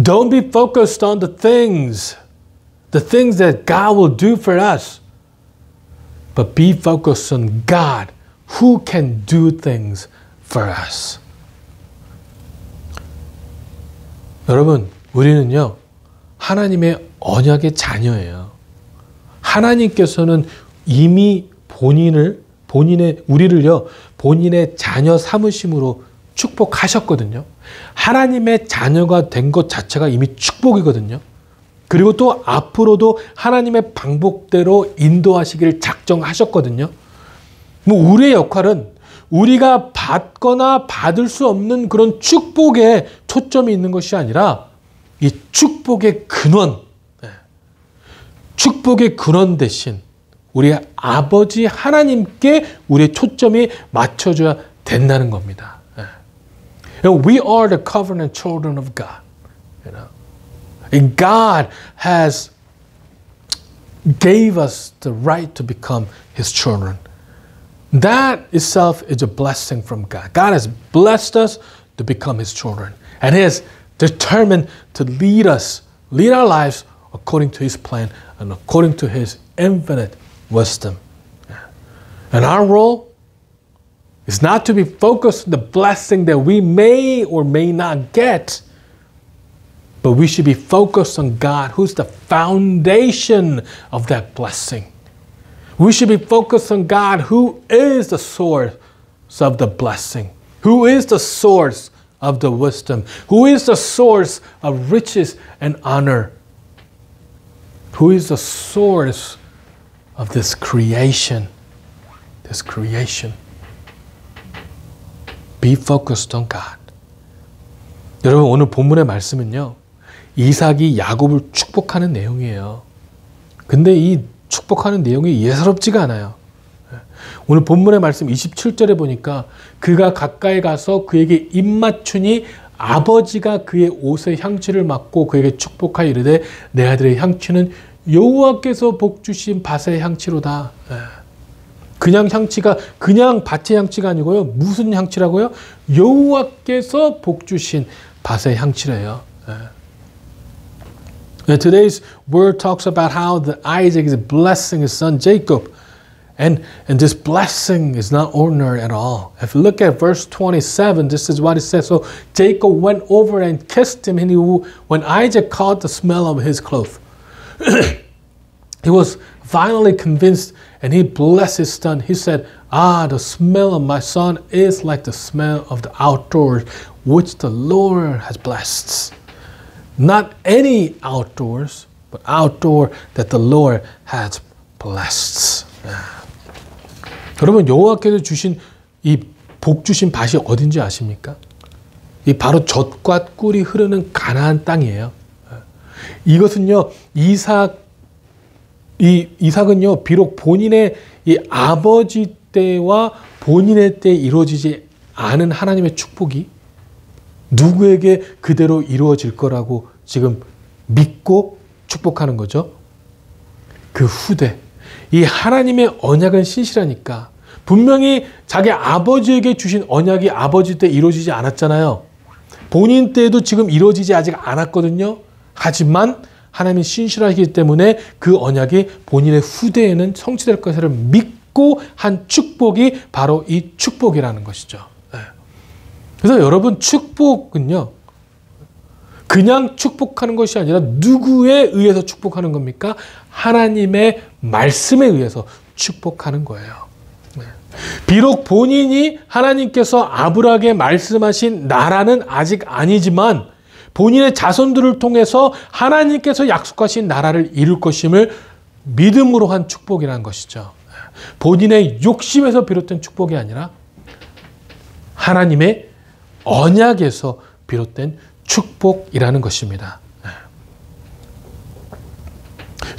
Don't be focused on the things that God will do for us, but be focused on God, who can do things for us. 여러분, 우리는요, 하나님의 언약의 자녀예요. 하나님께서는 이미 우리를요, 본인의 자녀 삼으심으로 축복하셨거든요. 하나님의 자녀가 된 것 자체가 이미 축복이거든요. 그리고 또 앞으로도 하나님의 방법대로 인도하시기를 작정하셨거든요. 우리의 역할은 우리가 받거나 받을 수 없는 그런 축복에 초점이 있는 것이 아니라 이 축복의 근원 대신 우리 아버지 하나님께 우리의 초점이 맞춰져야 된다는 겁니다. We are the covenant children of God. And God has gave us the right to become His children. That itself is a blessing from God. God has blessed us to become His children. And He is determined to lead our lives according to His plan and according to His infinite wisdom. And our role is not to be focused on the blessing that we may or may not get, but we should be focused on God, who's the foundation of that blessing. We should be focused on God, who is the source of the blessing, who is the source of the wisdom, who is the source of riches and honor, who is the source of this creation. Be focused on God. 여러분, 오늘 본문의 말씀은요, 이삭이 야곱을 축복하는 내용이에요. 근데 이 축복하는 내용이 예사롭지가 않아요. 오늘 본문의 말씀 27절에 보니까 그가 가까이 가서 그에게 입맞추니 아버지가 그의 옷의 향취를 맡고 그에게 축복하여 이르되 내 아들의 향취는 여호와께서 복 주신 밭의 향취로다. 그냥 향치가 그냥 밭의 향치가 아니고요. 무슨 향치라고요? 여호와께서 복 주신 밭의 향치래요. And today's word talks about how the Isaac is blessing his son Jacob. And this blessing is not ordinary at all. If you look at verse 27, this is what it says. So Jacob went over and kissed him, and when Isaac caught the smell of his clothes, he was finally convinced, and he blessed his son. He said, the smell of my son is like the smell of the outdoors, which the Lord has blessed. Not any outdoors, but outdoor that the Lord has blessed. 여러분, 여호와께서 주신 이 복 주신 밭이 어딘지 아십니까? 이 바로 젖과 꿀이 흐르는 가나안 땅이에요. 이것은요, 이삭은요, 비록 본인의 이 아버지 때와 본인의 때에 이루어지지 않은 하나님의 축복이 누구에게 그대로 이루어질 거라고 지금 믿고 축복하는 거죠. 그 후대. 이 하나님의 언약은 신실하니까 분명히 자기 아버지에게 주신 언약이 아버지 때 이루어지지 않았잖아요. 본인 때에도 지금 이루어지지 아직 않았거든요. 하지만 하나님이 신실하시기 때문에 그 언약이 본인의 후대에는 성취될 것을 믿고 한 축복이 바로 이 축복이라는 것이죠. 그래서 여러분, 축복은요, 그냥 축복하는 것이 아니라 누구에 의해서 축복하는 겁니까? 하나님의 말씀에 의해서 축복하는 거예요. 비록 본인이 하나님께서 아브라함에게 말씀하신 나라는 아직 아니지만 본인의 자손들을 통해서 하나님께서 약속하신 나라를 이룰 것임을 믿음으로 한 축복이라는 것이죠. 본인의 욕심에서 비롯된 축복이 아니라 하나님의 언약에서 비롯된 축복이라는 것입니다.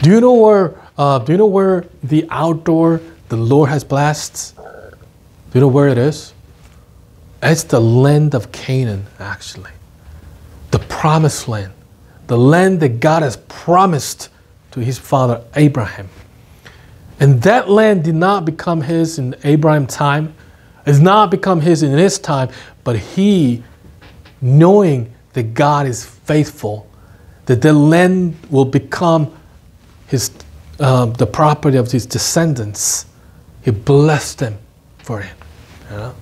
Do you know where the outdoor the Lord has blessed? Do you know where it is? It's the land of Canaan, actually. The promised land. The land that God has promised to his father Abraham. And that land did not become his in Abraham's time. It's not become his in his time, but he, knowing that God is faithful, that the land will become his, the property of his descendants, he blessed them for it. You know?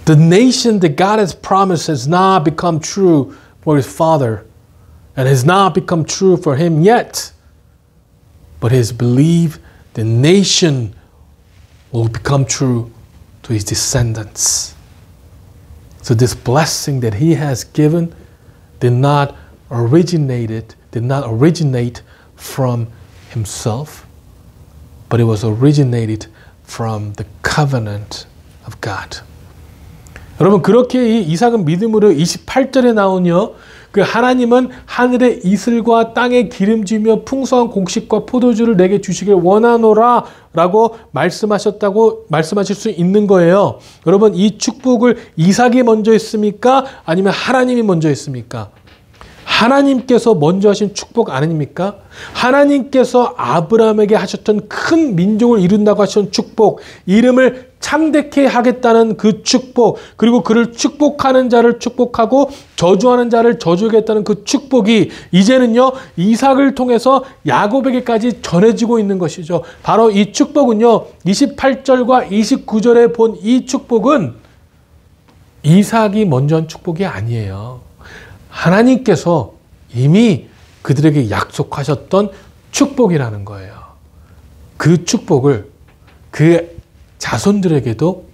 The nation that God has promised has not become true for his father, and has not become true for him yet, but he has believed the nation will become true to his descendants. So this blessing that he has given did not originate from himself, but it was originated from the covenant of God. 여러분, 그렇게 이 이삭은 믿음으로 28절에 나오며 그 하나님은 하늘의 이슬과 땅의 기름지며 풍성한 곡식과 포도주를 내게 주시길 원하노라 라고 말씀하실 수 있는 거예요. 여러분, 이 축복을 이삭이 먼저 했습니까? 아니면 하나님이 먼저 했습니까? 하나님께서 먼저 하신 축복 아닙니까? 하나님께서 아브라함에게 하셨던 큰 민족을 이룬다고 하셨던 축복, 이름을 창대케 하겠다는 그 축복, 그리고 그를 축복하는 자를 축복하고 저주하는 자를 저주하겠다는 그 축복이 이제는요, 이삭을 통해서 야곱에게까지 전해지고 있는 것이죠. 바로 이 축복은요, 28절과 29절에 본 이 축복은 이삭이 먼저 한 축복이 아니에요. 하나님께서 이미 그들에게 약속하셨던 축복이라는 거예요. 그 축복을 그 자손들에게도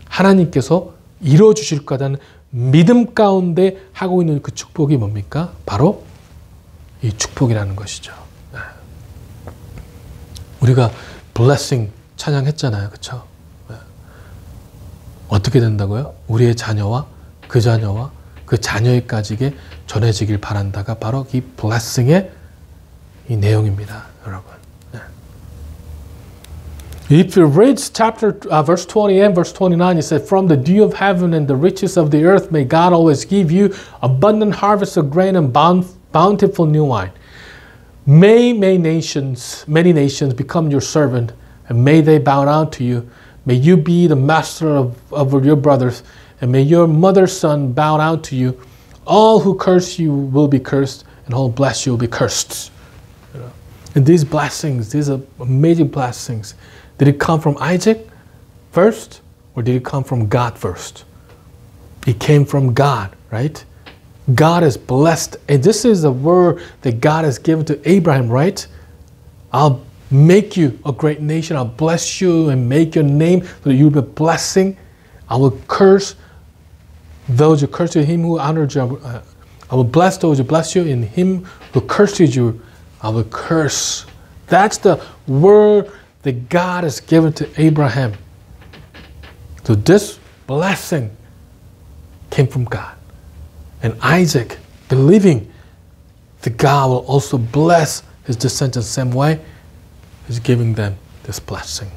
하나님께서 이루어주실 거라는 믿음 가운데 하고 있는 그 축복이 뭡니까? 바로 이 축복이라는 것이죠. 우리가 blessing 찬양했잖아요. 그렇죠? 어떻게 된다고요? 우리의 자녀와 그 자녀에까지 전해지길 바란다가 바로 이 blessing의 이 내용입니다. 여러분. If you read chapter verse 20 and verse 29, it said, "From the dew of heaven and the riches of the earth, may God always give you abundant harvest of grain and bountiful new wine. May many nations become your servant, and may they bow down to you. May you be the master of your brothers, and may your mother's son bow down to you. All who curse you will be cursed, and all who bless you will be cursed. And these blessings, these are amazing blessings. Did it come from Isaac first, or did it come from God first? It came from God, right? God is blessed. And this is the word that God has given to Abraham, right? I'll make you a great nation. I'll bless you and make your name so that you'll be a blessing. I will curse those who curse you, him who honored you. I will bless those who bless you, and him who curses you, I will curse. That's the word that God has given to Abraham. So this blessing came from God. And Isaac, believing that God will also bless his descendants the same way, is giving them this blessing.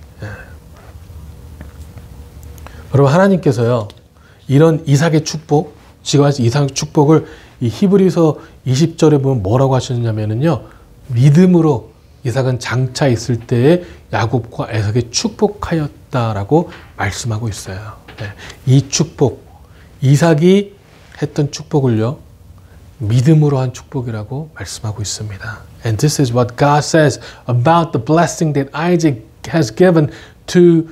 여러분, 하나님께서요, 이런 이삭의 축복, 지금 이삭의 축복을 이 히브리서 20절에 보면 뭐라고 하셨냐면요, 믿음으로 이삭은 장차 있을 때에 야곱과 에삭에 축복하였다라고 말씀하고 있어요. 이 축복, 이삭이 했던 축복을요, 믿음으로 한 축복이라고 말씀하고 있습니다. And this is what God says about the blessing that Isaac has given to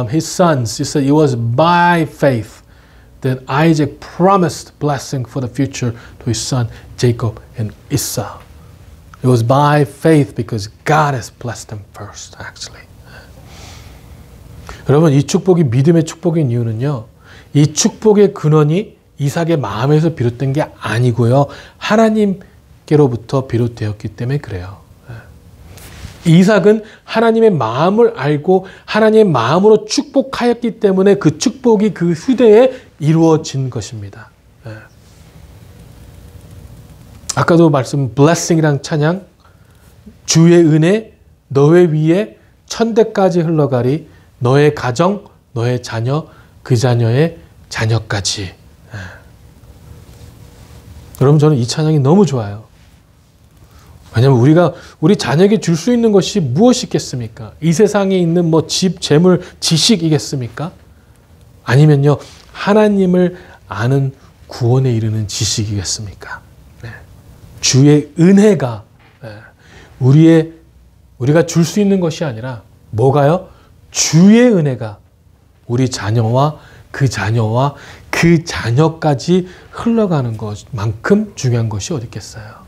his sons. He said it was by faith that Isaac promised blessing for the future to his son Jacob and Esau. It was by faith because God has blessed them first, actually. 여러분, 이 축복이 믿음의 축복인 이유는요, 이 축복의 근원이 이삭의 마음에서 비롯된 게 아니고요, 하나님께로부터 비롯되었기 때문에 그래요. 이삭은 하나님의 마음을 알고 하나님의 마음으로 축복하였기 때문에 그 축복이 그 후대에 이루어진 것입니다. 아까도 말씀 blessing이랑 찬양, 주의 은혜 너의 위에 천대까지 흘러가리, 너의 가정, 너의 자녀, 그 자녀의 자녀까지. 여러분, 저는 이 찬양이 너무 좋아요. 왜냐하면 우리가 우리 자녀에게 줄 수 있는 것이 무엇이겠습니까? 이 세상에 있는 뭐 집, 재물, 지식이겠습니까? 아니면요, 하나님을 아는 구원에 이르는 지식이겠습니까? 주의 은혜가 우리가 줄 수 있는 것이 아니라 뭐가요? 주의 은혜가 우리 자녀와 그 자녀까지 흘러가는 것만큼 중요한 것이 어디 있겠어요.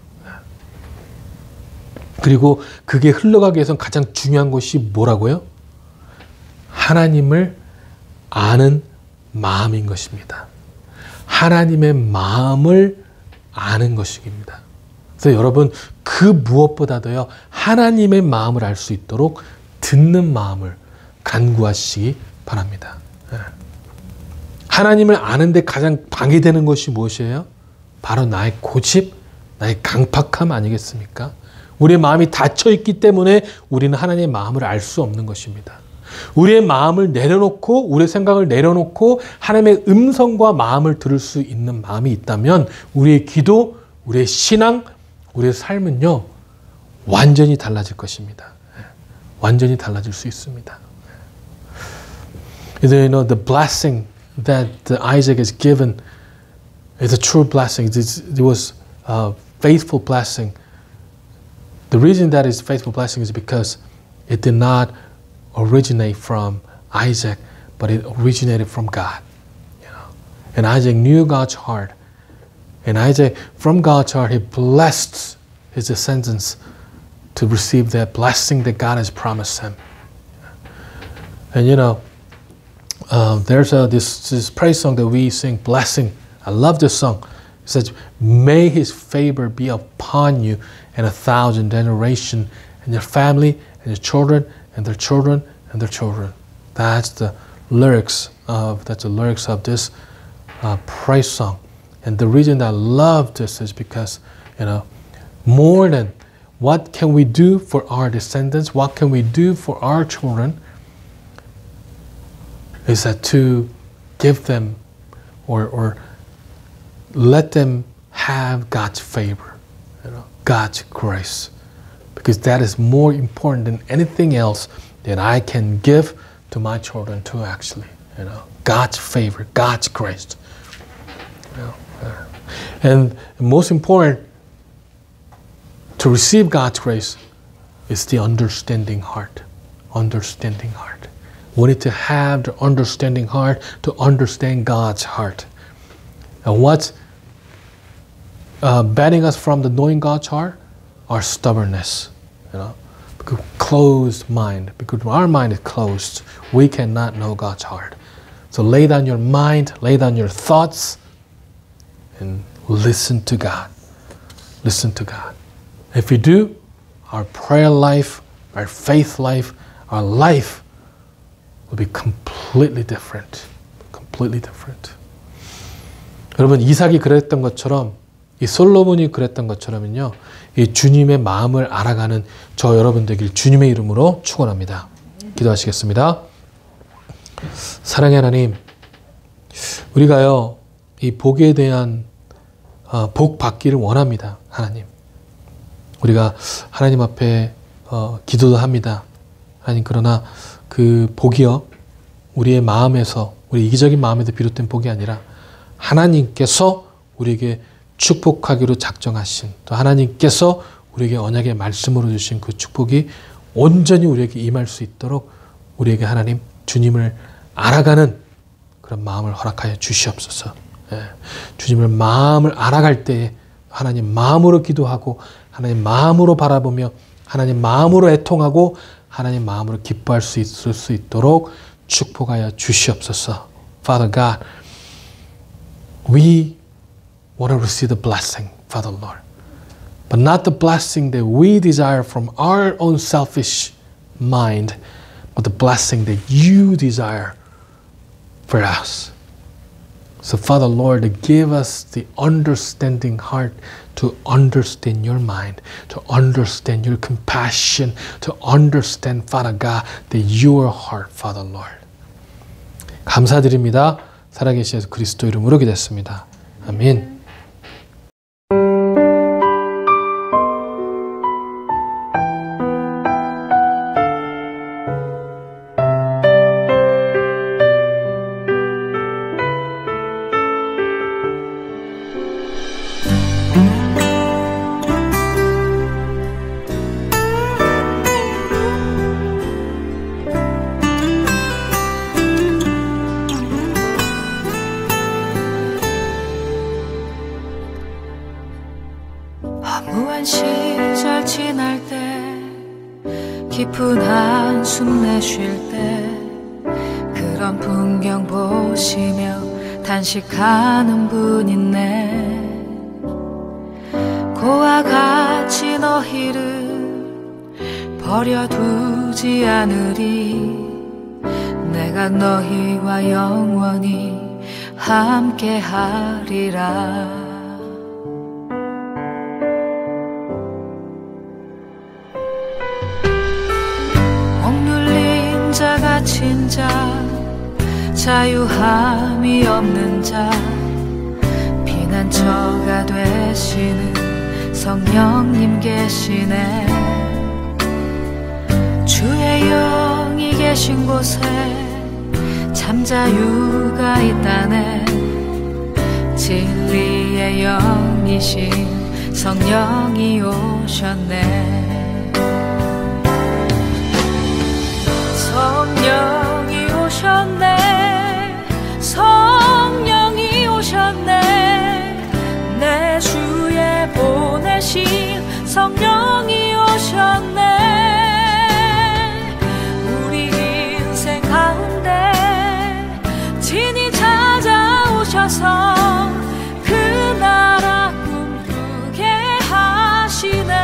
그리고 그게 흘러가기 위해서는 가장 중요한 것이 뭐라고요? 하나님을 아는 마음인 것입니다. 하나님의 마음을 아는 것입니다. 그래서 여러분, 그 무엇보다도요, 하나님의 마음을 알 수 있도록 듣는 마음을 간구하시기 바랍니다. 하나님을 아는데 가장 방해되는 것이 무엇이에요? 바로 나의 고집, 나의 강팍함 아니겠습니까? 우리의 마음이 닫혀있기 때문에 우리는 하나님의 마음을 알 수 없는 것입니다. 우리의 마음을 내려놓고, 우리의 생각을 내려놓고 하나님의 음성과 마음을 들을 수 있는 마음이 있다면 우리의 기도, 우리의 신앙, 우리의 삶은요, 완전히 달라질 것입니다. 완전히 달라질 수 있습니다. You know, the blessing that Isaac is given is a true blessing. It was a faithful blessing. The reason that it's a faithful blessing is because it did not originate from Isaac, but it originated from God. You know? And Isaac knew God's heart. And Isaac, from God's heart, he blessed his descendants to receive that blessing that God has promised him. And you know, there's this praise song that we sing, Blessing. I love this song. It says, may his favor be upon you and 1,000 generations, and your family, and your children, and their children, and their children. That's the lyrics of this praise song. And the reason I love this is because, you know, more than what can we do for our descendants, what can we do for our children, is that to give them or let them have God's favor, you know, God's grace, because that is more important than anything else that I can give to my children too, actually. God's favor, God's grace. And most important, to receive God's grace is the understanding heart. Understanding heart. We need to have the understanding heart to understand God's heart. And what's banning us from the knowing God's heart? Our stubbornness. Because closed mind. Because our mind is closed, we cannot know God's heart. So lay down your mind, lay down your thoughts, and listen to God. Listen to God. If we do, our prayer life, our faith life, our life will be completely different. Completely different. 여러분, 이삭이 그랬던 것처럼, 이 솔로몬이 그랬던 것처럼요, 이 주님의 마음을 알아가는 저 여러분 되길 주님의 이름으로 축원합니다. 기도하시겠습니다. 사랑의 하나님, 우리가요, 이 복에 대한 복 받기를 원합니다. 하나님. 우리가 하나님 앞에 기도도 합니다. 하나님, 그러나 그 복이요, 우리의 마음에서, 우리 이기적인 마음에서 비롯된 복이 아니라 하나님께서 우리에게 축복하기로 작정하신, 또 하나님께서 우리에게 언약의 말씀으로 주신 그 축복이 온전히 우리에게 임할 수 있도록 우리에게 하나님, 주님을 알아가는 그런 마음을 허락하여 주시옵소서. 주님을 마음을 알아갈 때에 하나님 마음으로 기도하고 하나님 마음으로 바라보며 하나님 마음으로 애통하고 하나님 마음으로 기뻐할 수 있을 수 있도록 축복하여 주시옵소서. Father God, we want to receive the blessing, Father Lord, but not the blessing that we desire from our own selfish mind, but the blessing that you desire for us. So Father Lord, give us the understanding heart to understand your mind, to understand your compassion, to understand, Father God, that your heart, Father Lord. 감사드립니다. 살아계신 예수 그리스도 이름으로 기도했습니다. 아멘. 허무한 시절 지날 때 깊은 한숨 내쉴 때 그런 풍경 보시며 단식하는 분 있네. 고와 같이 너희를 버려두지 않으리. 내가 너희와 영원히 함께하리라. 억눌린 자 갇힌 자 자유함이 없는 자 피난처가 되시는 성령님 계시네. 주의 영이 계신 곳에 잠자유가 있다네. 진리의 영이신 성령이 오셨네. 성령이 오셨네. 성령이 오셨네. 내 주에 보내신 성령이 오셨네. 우리 인생 가운데 진히 찾아오셔서 그 나라 꿈꾸게 하시네.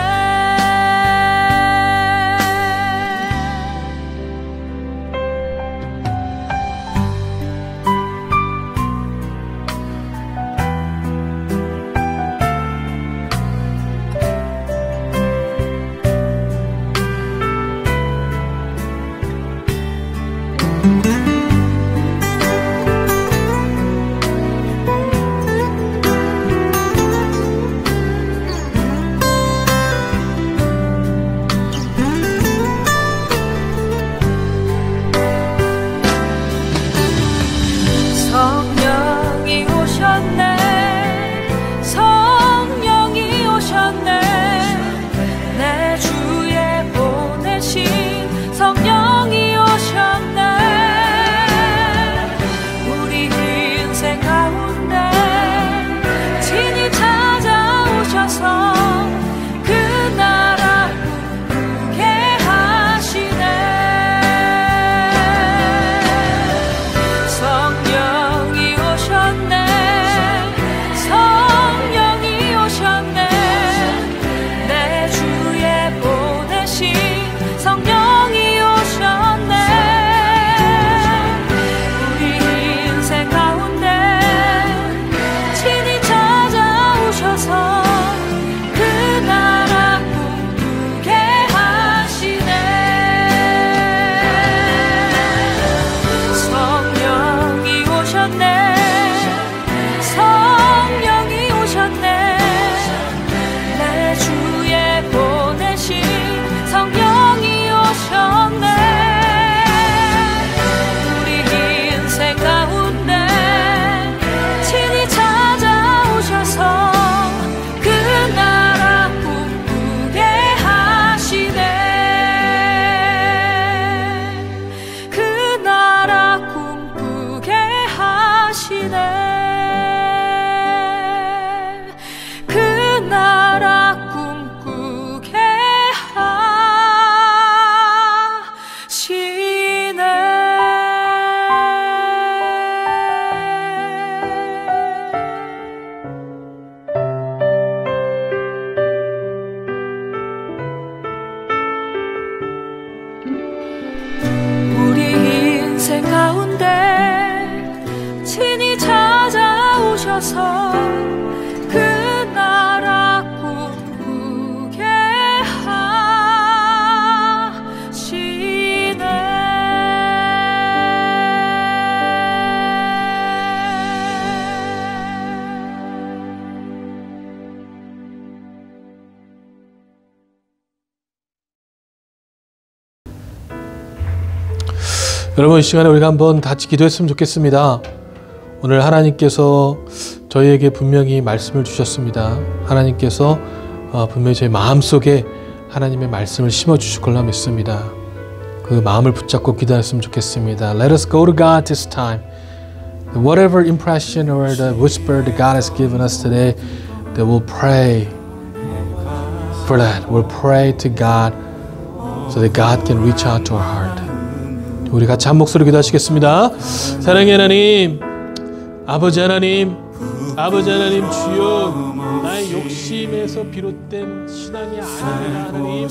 오셔서 그 나라 꿈꾸게 하시네. 여러분, 이 시간에 우리가 한번 같이 기도했으면 좋겠습니다. 오늘 하나님께서 저희에게 분명히 말씀을 주셨습니다. 하나님께서 분명히 저희 마음속에 하나님의 말씀을 심어주실 걸로 믿습니다. 그 마음을 붙잡고 기도했으면 좋겠습니다. Let us go to God this time. Whatever impression or the whisper that God has given us today, that we'll pray for that. We'll pray to God so that God can reach out to our heart. 우리 같이 한 목소리 기도하시겠습니다. 사랑의 하나님, 아버지 하나님, 아버지 하나님, 주여, 나의 욕심에서 비롯된 신앙이 아닙니다. 하나님,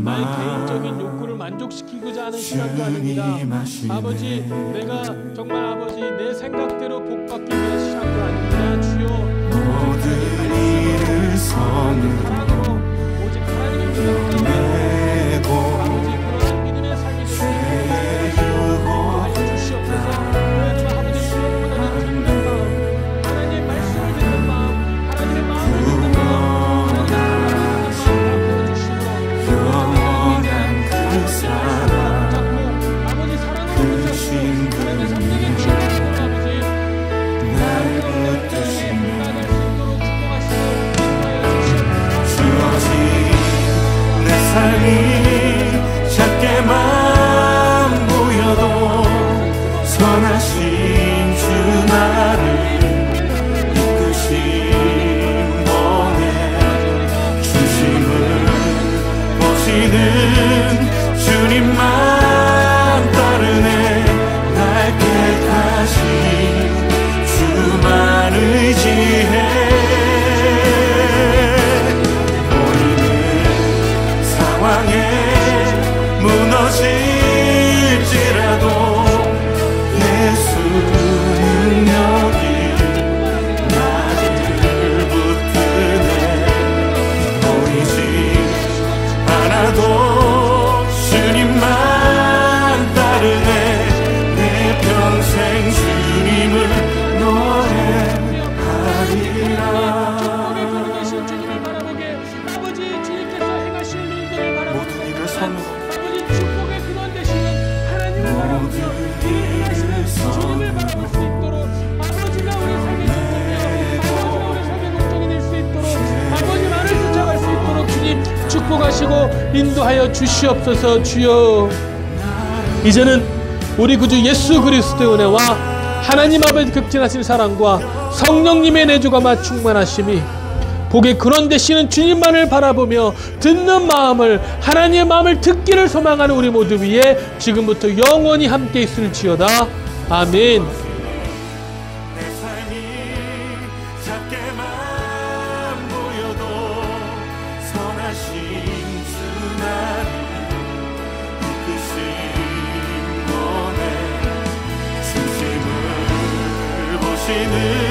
나의 개인적인 욕구를 만족시키고자 하는 신앙도 아닙니다. 아버지, 내가 정말 아버지 내 생각대로 복받기 위한 신앙도 아닙니다. 주여, 모든 일을 사랑으로 오직 하나님의 믿음으로 아버지 그러한 믿음의 삶이 작게만 보여도 선하신 주 나를 이끄신 번에 중심을 보시는 주님만 따르네. 날개 가신 주만 의지해. 보이는 상황에 무너질지라도 예수 능력이 나를 붙드네. 보이지 않아도 주님만 따르네. 내 평생 주님을 노래하리라. 주님을 바라보게 아버지 주님께서 행하실 일들을 바라보게 모든 일을 선으로 축복의 근원 되시는 하나님을 바라보며 이 행하시는 주님을 바라볼 수 있도록 아버지가 우리 삶의 축복이요 아버지가 우리 삶의 목적이 될 수 있도록 아버지만을 쫓아갈 수 있도록 주님 축복하시고 인도하여 주시옵소서. 주여, 이제는 우리 구주 예수 그리스도의 은혜와 하나님 아버지 극진하신 사랑과 성령님의 내주가마 충만하심이 복의 근원 되시는 주님만을 바라보며 듣는 마음을 하나님의 마음을 듣기를 소망하는 우리 모두 위에 지금부터 영원히 함께 있을지어다. 아멘. 내 삶이 작게만 보여도 선하신 주 나를 이끄신 번에 중심을 보시는